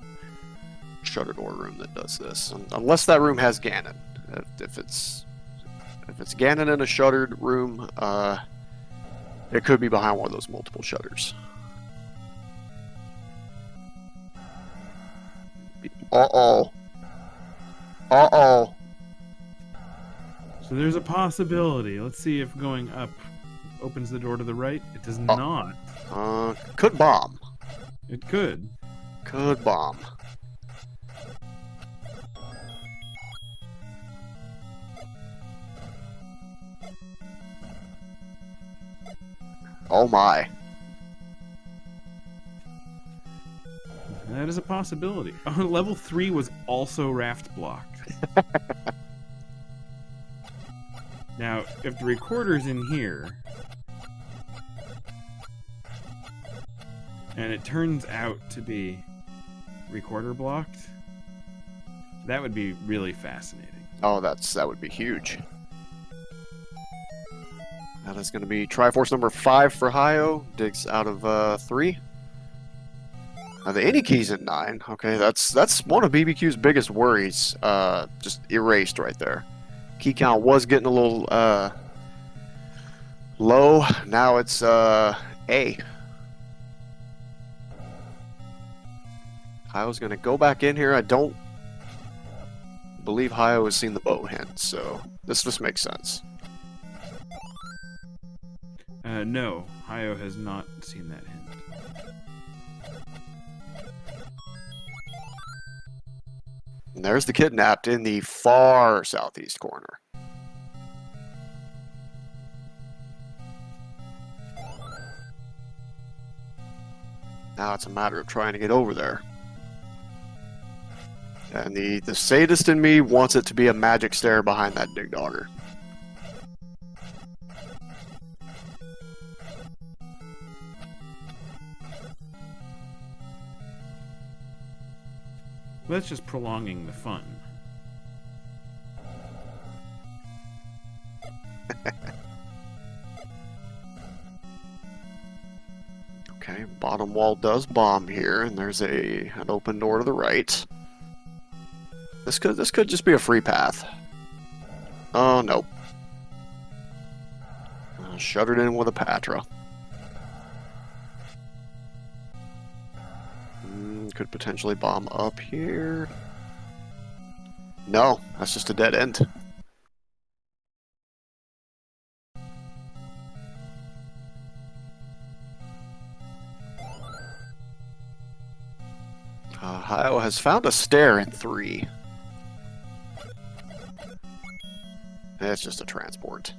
shutter door room that does this, unless that room has Ganon. If it's Ganon in a shuttered room, it could be behind one of those multiple shutters. Uh-oh. Uh-oh. So there's a possibility. Let's see if going up opens the door to the right. It does not. Could bomb. It could. Could bomb. Oh my. That is a possibility. Level 3 was also raft blocked. Now, if the recorder's in here, and it turns out to be recorder blocked, that would be really fascinating. Oh, that would be huge. That is going to be Triforce number 5 for Hyo. Digs out of 3. The any key's at 9. Okay, that's one of BBQ's biggest worries. Just erased right there. Key count was getting a little low. Now it's A. Hyo's going to go back in here. I don't believe Hyo has seen the bow hint, so this just makes sense. No, Hyo has not seen that hint. And there's the kidnapped in the far southeast corner. Now it's a matter of trying to get over there. And the sadist in me wants it to be a magic stair behind that Dig Dogger. That's just prolonging the fun. Okay, bottom wall does bomb here, and there's an open door to the right. This could just be a free path. Oh, nope. Shuttered in with a Patra. Could potentially bomb up here. No, that's just a dead end. Hyo has found a stair in 3. It's just a transport.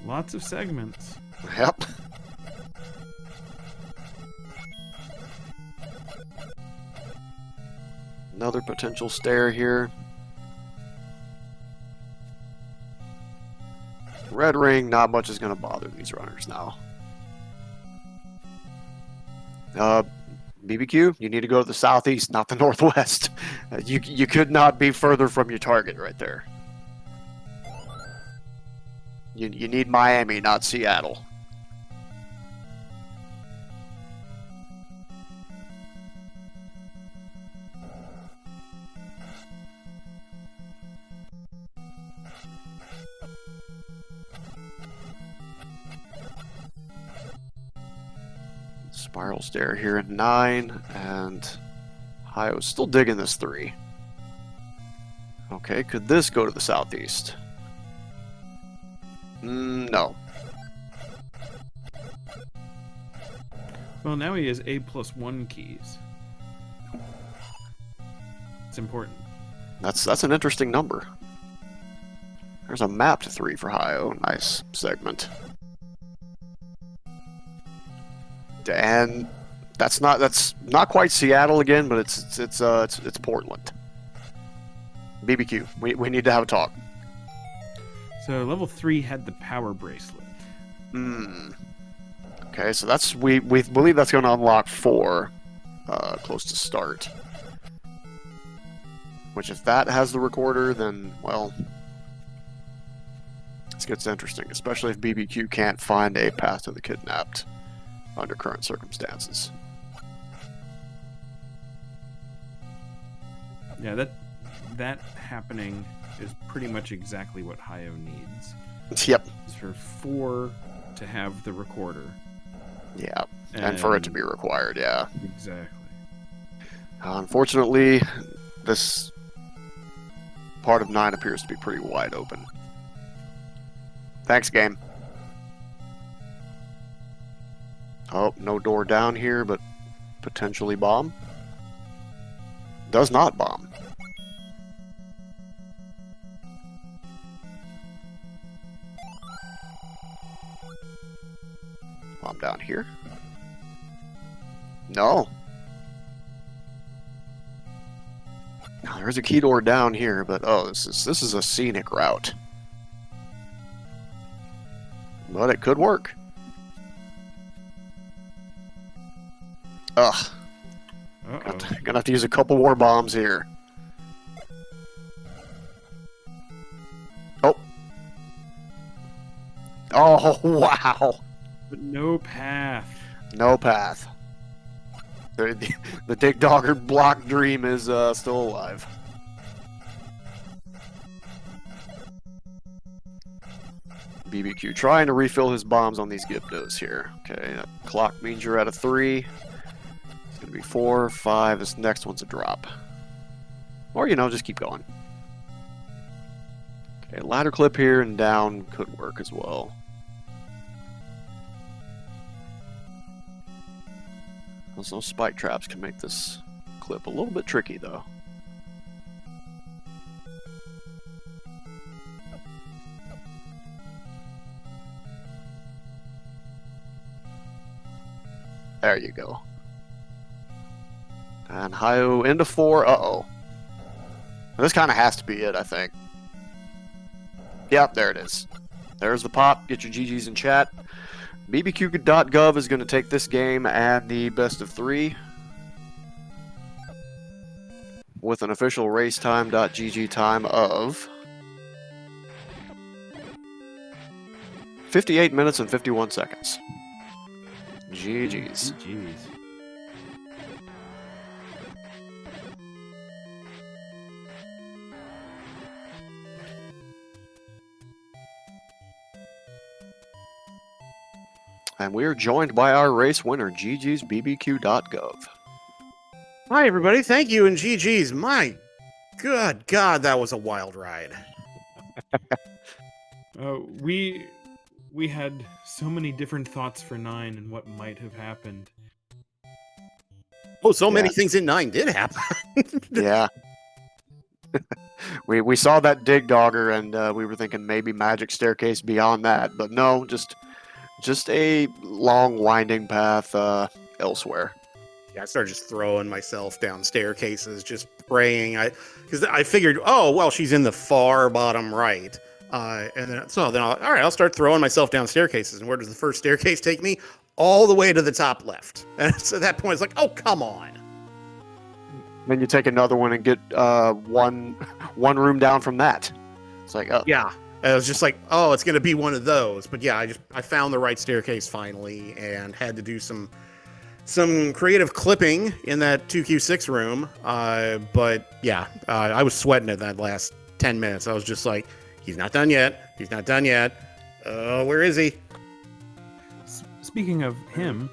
Lots of segments. Yep. Another potential stair here. Red ring, not much is going to bother these runners now. BBQ, you need to go to the southeast, not the northwest. You could not be further from your target right there. You need Miami, not Seattle. Spiral stair here at 9, and Hyo is still digging this 3. Okay, could this go to the southeast? No. Well, now he has A+1 keys. It's important. That's an interesting number. There's a map to 3 for Hyo. Nice segment. And that's not quite Seattle again, but it's Portland. BBQ, we need to have a talk. So level 3 had the power bracelet. Okay, so that's we believe that's going to unlock 4 close to start. Which, if that has the recorder, then, well, this gets interesting, especially if BBQ can't find a path to the kidnapped under current circumstances. Yeah, that happening is pretty much exactly what Hyo needs. Yep. It's for 4 to have the recorder. Yeah, and for it to be required, yeah. Exactly. Unfortunately, this part of 9 appears to be pretty wide open. Thanks, game. Oh, no door down here, but potentially bomb. Does not bomb. Bomb down here. No. Now, there's a key door down here, but oh, this is a scenic route. But it could work. Ugh. Gonna have to use a couple more bombs here. Oh. Oh, wow. But no path. No path. The Dick Dogger block dream is still alive. BBQ trying to refill his bombs on these Gibdos here. Okay, that clock means you're at a 3. It's going to be 4, 5. This next one's a drop. Or, just keep going. Okay, ladder clip here and down could work as well. Those spike traps can make this clip a little bit tricky, though. There you go. And Hyo into 4. Uh-oh. This kind of has to be it, I think. Yep, there it is. There's the pop. Get your GGs in chat. BBQdotgov is going to take this game and the best of 3 with an official racetime.gg time of 58 minutes and 51 seconds. GG's. GG's. And we are joined by our race winner, GG's BBQ.gov. Hi, everybody. Thank you, and GG's. My good God, that was a wild ride. We had so many different thoughts for 9 and what might have happened. Oh, so many things in 9 did happen. Yeah. we saw that dig dogger, and we were thinking maybe magic staircase beyond that, but no, just a long winding path elsewhere. Yeah, I started just throwing myself down staircases, just praying. Because I figured, oh well, she's in the far bottom right, and then I'll start throwing myself down staircases. And where does the first staircase take me? All the way to the top left. And so at that point, it's like, oh come on. Then you take another one and get one room down from that. It's like, oh Yeah. I was just like, oh, it's gonna be one of those. But yeah, I found the right staircase finally, and had to do some creative clipping in that 2Q6 room. But yeah, I was sweating it that last 10 minutes. I was just like, he's not done yet. He's not done yet. Where is he? Speaking of him,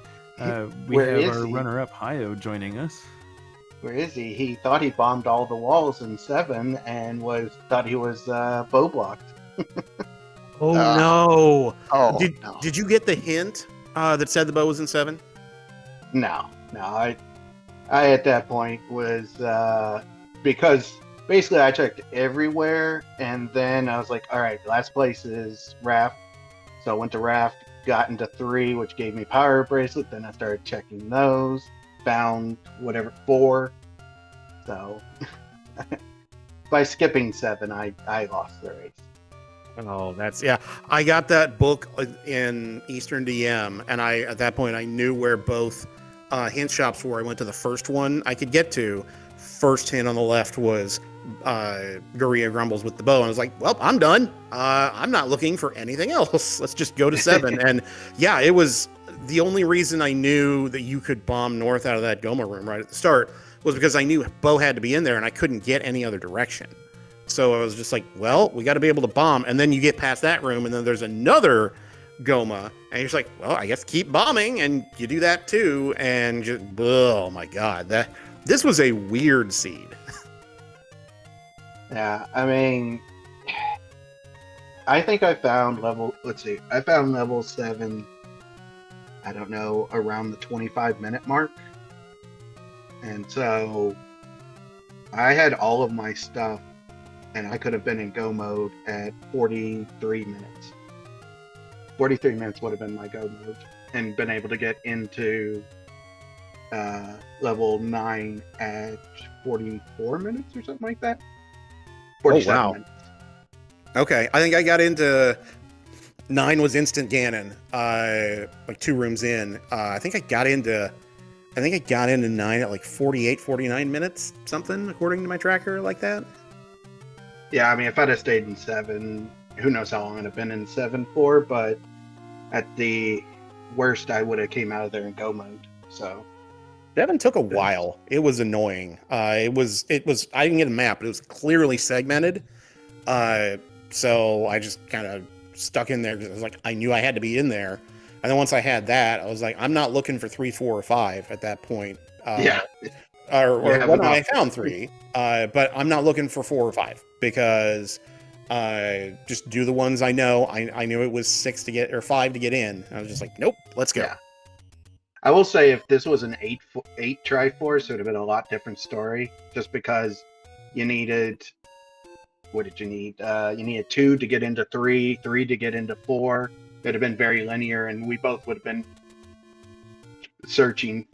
we Where have is our he? runner-up Hyo joining us. Where is he? He thought he bombed all the walls in 7 and thought he was bow blocked. Oh no! oh no. Did you get the hint that said the bow was in 7? No. I at that point was because basically I checked everywhere, and then I was like, all right, last place is Raft. So I went to Raft, got into 3, which gave me power bracelet. Then I started checking those, found whatever 4. So by skipping 7, I lost the race. Oh, I got that book in Eastern DM, and at that point I knew where both hint shops were. I went to the first one I could get to. First hint on the left was Guria Grumbles with the bow, and I was like, well, I'm done. I'm not looking for anything else. Let's just go to 7. And yeah, it was the only reason I knew that you could bomb north out of that Goma room right at the start was because I knew bow had to be in there, and I couldn't get any other direction. So I was just like, well, we got to be able to bomb. And then you get past that room, and then there's another Goma, and you're just like, well, I guess keep bombing, and you do that too. And just, oh my God, this was a weird seed. Yeah, I mean, I think I found level 7, I don't know, around the 25-minute mark. And so I had all of my stuff, and I could have been in go mode at 43 minutes. 43 minutes would have been my go mode, and been able to get into level 9 at 44 minutes or something like that. 47 wow. minutes. Okay, I think I got into 9 was instant Ganon, like 2 rooms in. I think I got into 9 at like 48, 49 minutes, something, according to my tracker, like that. Yeah, I mean, if I'd have stayed in 7, who knows how long I'd have been in 7 for, but at the worst, I would have came out of there in go mode. So 7 took a while. It was annoying. It was. I didn't get a map, but it was clearly segmented. So I just kind of stuck in there because I was like, I knew I had to be in there. And then once I had that, I was like, I'm not looking for 3, 4, or 5 at that point. yeah, I found 3, but I'm not looking for 4 or 5 because just do the ones I know. I knew it was 6 to get or 5 to get in. I was just like, nope, let's go. Yeah. I will say if this was an 8 Triforce, it would have been a lot different story. Just because you needed, what did you need? You needed 2 to get into 3, 3 to get into 4. It would have been very linear, and we both would have been searching,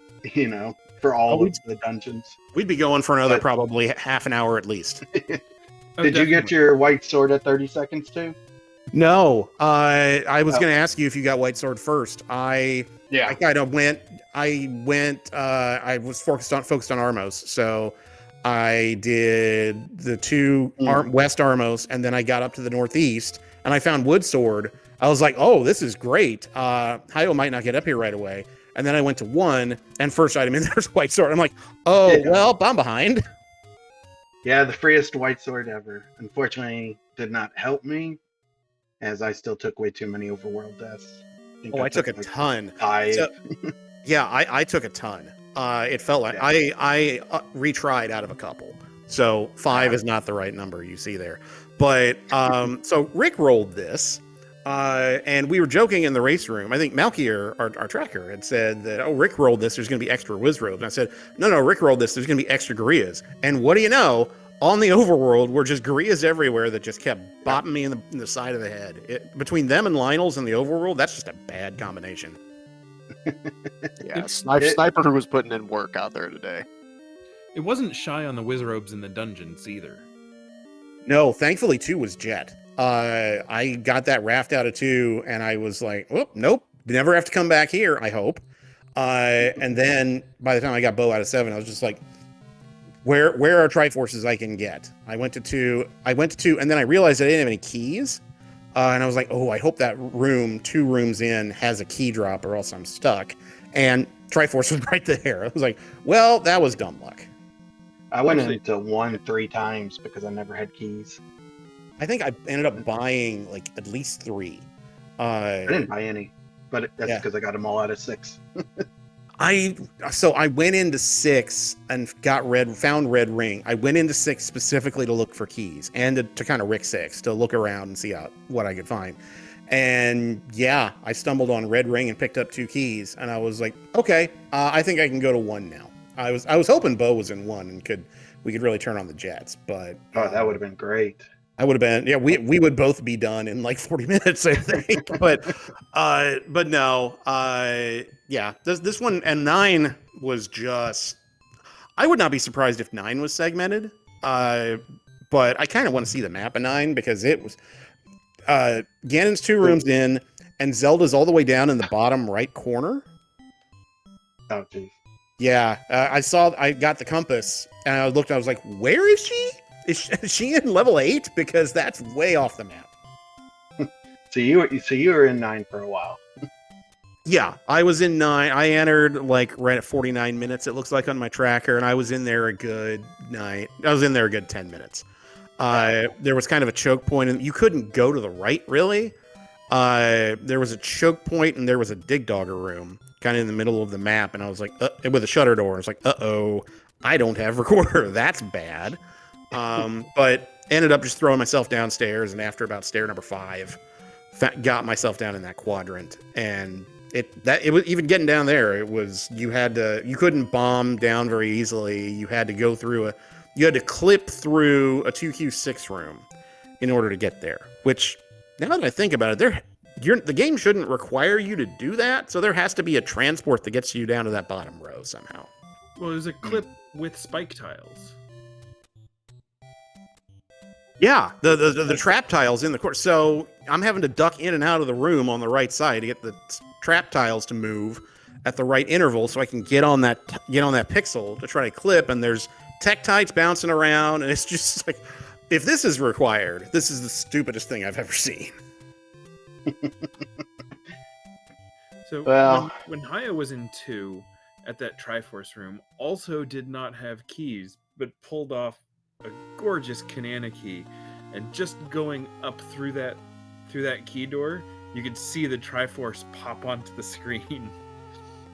for all of the dungeons. We'd be going for another probably half an hour at least. Did you get your white sword at 30 seconds too? No, I was going to ask you if you got white sword first. I kind of went. I was focused on Armos, so I did the 2 West Armos, and then I got up to the northeast, and I found wood sword. I was like, oh, this is great. Hyo might not get up here right away. And then I went to 1, and first item in there's White Sword. I'm like, oh, Yeah. well, I'm behind. Yeah, the freest white sword ever. Unfortunately, did not help me, as I still took way too many overworld deaths. I took a like ton. 5. So, yeah, I took a ton. It felt like Yeah. I retried out of a couple. So 5 is not the right number you see there. But so Rick rolled this, and we were joking in the race room. I think Malkier, our tracker, had said that, oh, Rick rolled this, there's going to be extra Wizrobes. And I said, no, Rick rolled this, there's going to be extra Gorias. And what do you know? On the overworld were just Gorias everywhere that just kept bopping me in the side of the head. Between them and Lionel's in the overworld, that's just a bad combination. Yeah, Sniper was putting in work out there today. It wasn't shy on the Wizrobes in the dungeons either. No, thankfully 2 was Jet. I got that raft out of 2, and I was like, oh, nope, never have to come back here, I hope. And then by the time I got Bow out of 7, I was just like, where are Triforces I can get? I went to 2, and then I realized I didn't have any keys. And I was like, oh, I hope that room, 2 rooms in, has a key drop or else I'm stuck. And Triforce was right there. I was like, well, that was dumb luck. I went into 1 3 times because I never had keys. I think I ended up buying like at least 3. I didn't buy any, but that's Yeah. because I got them all out of 6. I went into 6 and found Red Ring. I went into 6 specifically to look for keys and to kind of Rick 6 to look around and see what I could find. And yeah, I stumbled on Red Ring and picked up 2 keys, and I was like, okay, I think I can go to 1 now. I was hoping Bo was in 1 and we could really turn on the jets, but Oh, that would have been great. I would have been, yeah, we would both be done in like 40 minutes, I think. but no, yeah, this one, and 9 was just, I would not be surprised if 9 was segmented. But I kind of want to see the map of 9 because it was, Ganon's 2 rooms in, and Zelda's all the way down in the bottom right corner. Oh, jeez. Yeah, I got the compass, and I looked, I was like, where is she? Is she in level 8? Because that's way off the map. So you were in 9 for a while. Yeah, I was in 9. I entered like right at 49 minutes, it looks like on my tracker, and I was in there a good 10 minutes. There was kind of a choke point, and you couldn't go to the right, really. There was a choke point, and there was a dig dogger room kind of in the middle of the map, and I was like, with a shutter door. I was like, uh-oh, I don't have recorder. That's bad. But ended up just throwing myself downstairs, and after about stair number 5, got myself down in that quadrant. And it was even getting down there. It was, you couldn't bomb down very easily. You had to go through you had to clip through a 2Q6 room in order to get there. Which, now that I think about it, the game shouldn't require you to do that. So there has to be a transport that gets you down to that bottom row somehow. Well, there's a clip with spike tiles. Yeah, the trap tiles in the course. So I'm having to duck in and out of the room on the right side to get the trap tiles to move at the right interval, so I can get on that pixel to try to clip. And there's tektites bouncing around, and it's just like, if this is required, this is the stupidest thing I've ever seen. So Well- when Hyo was in 2 at that Triforce room, also did not have keys, but pulled off a gorgeous Kanana key, and just going up through that key door, you could see the Triforce pop onto the screen.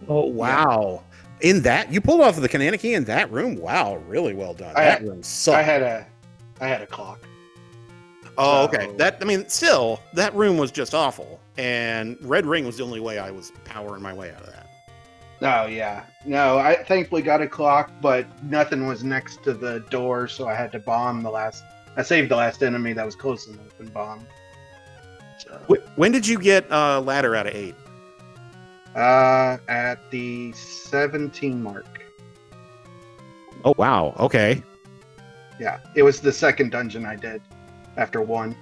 Oh wow! In that, you pulled off the Kanana key in that room. Wow, really well done. That room sucked. I had a clock. Oh, okay. So- Still, that room was just awful. And Red Ring was the only way I was powering my way out of that. Oh yeah. No, I thankfully got a clock, but nothing was next to the door, so I had to bomb I saved the last enemy that was close enough and bombed. So, When did you get ladder out of 8? at the 17 mark. Oh wow. Okay. Yeah, it was the second dungeon I did after 1.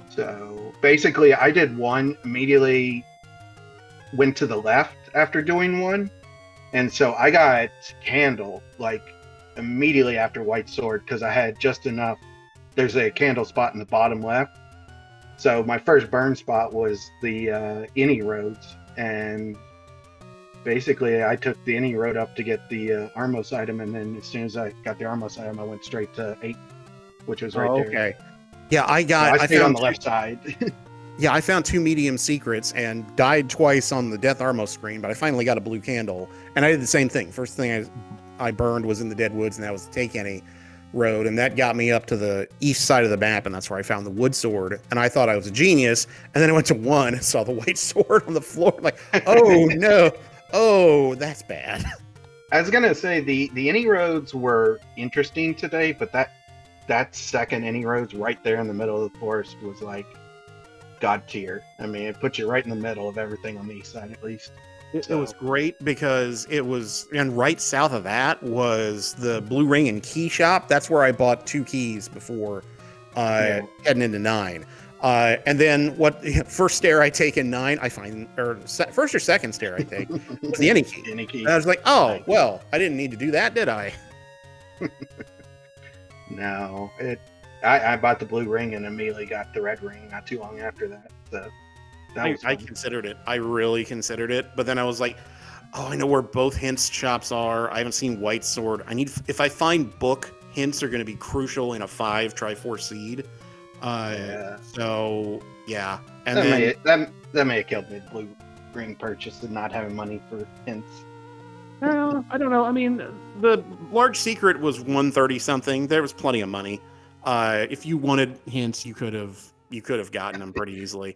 So basically, I did 1, immediately went to the left after doing 1, and so I got candle like immediately after White Sword because I had just enough. There's a candle spot in the bottom left, so my first burn spot was the Innie roads, and basically I took the any road up to get the Armos item, and then as soon as I got the Armos item, I went straight to 8, which was right there. Okay. Yeah, I stayed on found the left side. Yeah, I found 2 medium secrets and died twice on the Death Armos screen, but I finally got a blue candle, and I did the same thing. First thing I burned was in the Dead Woods, and that was the Take Any road, and that got me up to the east side of the map, and that's where I found the wood sword, and I thought I was a genius, and then I went to 1 and saw the white sword on the floor, like, oh no, oh, that's bad. I was gonna say the any roads were interesting today, but that second any roads right there in the middle of the forest was like god tier. I mean, it put you right in the middle of everything on the east side, at least. It was great because it was, and right south of that was the Blue Ring and Key Shop. That's where I bought 2 keys before heading into 9. And then first stair I take in 9, I find, or first or second stair I take was the any key. Any key. And I was like, oh, well, I didn't need to do that, did I? No, I bought the blue ring and immediately got the red ring not too long after that. So I considered it. I really considered it. But then I was like, oh, I know where both hints shops are. I haven't seen White Sword. If I find book, hints are going to be crucial in a 5 Triforce seed. So, yeah. And that may have killed me, the blue ring purchase and not having money for hints. Well, I don't know. I mean, the large secret was 130 something. There was plenty of money. If you wanted hints, you could have gotten them pretty easily.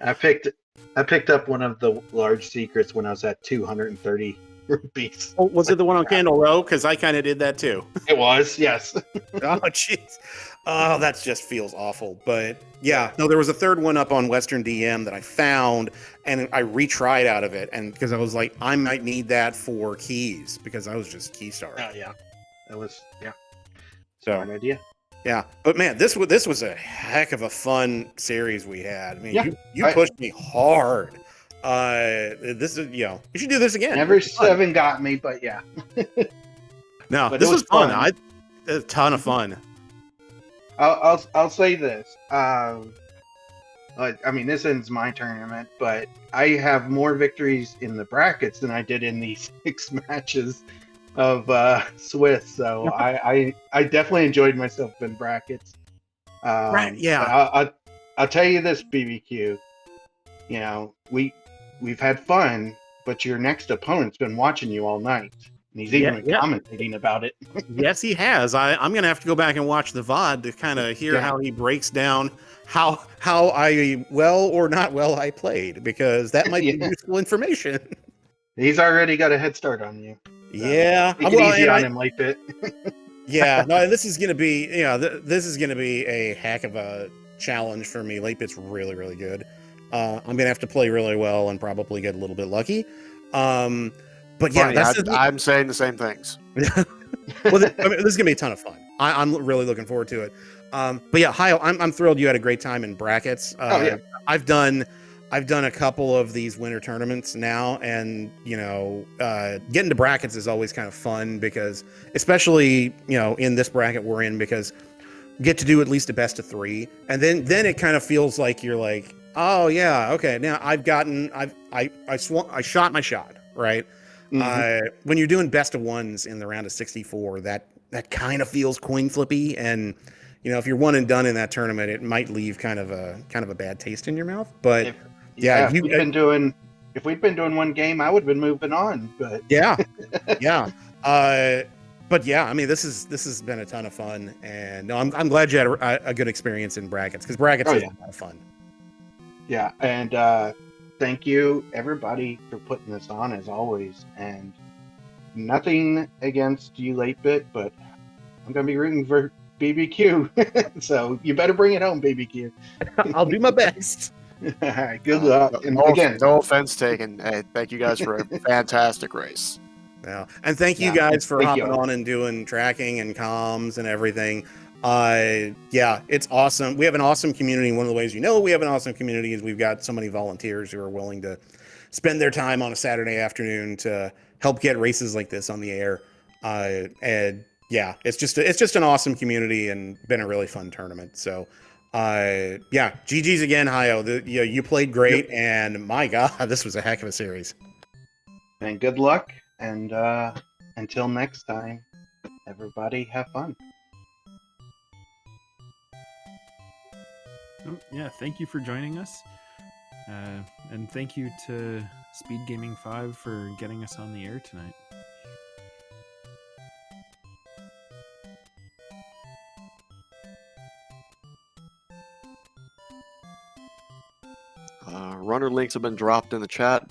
I picked up one of the large secrets when I was at 230 rupees. Oh, was it the one on Candle Row? Because I kind of did that too. It was, yes. Oh, jeez. Oh, that just feels awful. But yeah, no, there was a third one up on Western DM that I found, and I retried out of it, and because I was like, I might need that for keys because I was just key star. Yeah, that was So smart idea. Yeah, but man, this was a heck of a fun series we had. I mean, you pushed me hard. This is, you should do this again. Never 7 got me, but yeah. No, but this was fun. A ton of fun. I'll say this. I mean, this ends my tournament, but I have more victories in the brackets than I did in these 6 matches of Swiss. So I definitely enjoyed myself in brackets. Right? Yeah. I'll tell you this, BBQ. We've had fun, but your next opponent's been watching you all night. And he's even commentating about it. Yes, he has. I'm going to have to go back and watch the VOD to kind of hear how he breaks down how I well or not well I played, because that might be useful information. He's already got a head start on you. Yeah. Take it easy on him, Late Bit. Yeah. No, this is going to be, this is going to be a heck of a challenge for me. Late Bit's really, really good. I'm going to have to play really well and probably get a little bit lucky. But yeah, I'm saying the same things. Well, this is gonna be a ton of fun. I'm really looking forward to it. But yeah, Hyo, I'm thrilled you had a great time in brackets. I've done a couple of these winter tournaments now, and getting to brackets is always kind of fun because, especially in this bracket we're in, because we get to do at least a best of 3, and then it kind of feels like you're like, oh yeah, okay, now I shot my shot, right? Mm-hmm. When you're doing best of 1s in the round of 64, that kind of feels coin flippy, and if you're one and done in that tournament, it might leave kind of a bad taste in your mouth. But if we'd been doing 1 game, I would have been moving on. But yeah. But yeah, I mean, this has been a ton of fun, and no, I'm glad you had a good experience in brackets, because brackets is a lot of fun. Yeah, and thank you everybody for putting this on as always, and nothing against you, Late Bit, but I'm gonna be rooting for BBQ. So you better bring it home, BBQ. I'll do my best. All right, good luck. And again, no offense taken. Hey, thank you guys for a fantastic race. Yeah, and thank you guys for hopping on and doing tracking and comms and everything. It's awesome. We have an awesome community. One of the ways we have an awesome community is we've got so many volunteers who are willing to spend their time on a Saturday afternoon to help get races like this on the air. And yeah, it's just an awesome community and been a really fun tournament. So GG's again, Hyo. You played great, and my God, this was a heck of a series. And good luck. And until next time, everybody have fun. Oh, yeah, thank you for joining us. And thank you to SpeedGaming 5 for getting us on the air tonight. Runner links have been dropped in the chat.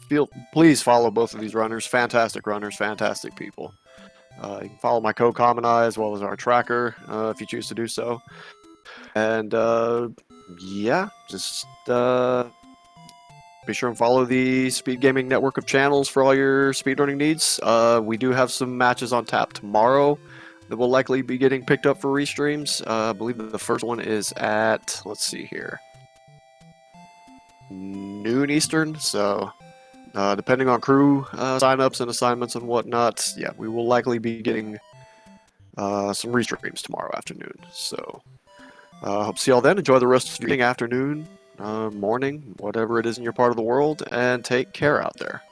Please follow both of these runners. Fantastic runners, fantastic people. You can follow my co-common as well as our tracker if you choose to do so. And yeah, just be sure and follow the Speed Gaming network of channels for all your speedrunning needs. We do have some matches on tap tomorrow that will likely be getting picked up for restreams. I believe that the first one is at, let's see here, noon Eastern. So depending on crew signups and assignments and whatnot, yeah, we will likely be getting some restreams tomorrow afternoon. So hope to see y'all then. Enjoy the rest of your afternoon, morning, whatever it is in your part of the world, and take care out there.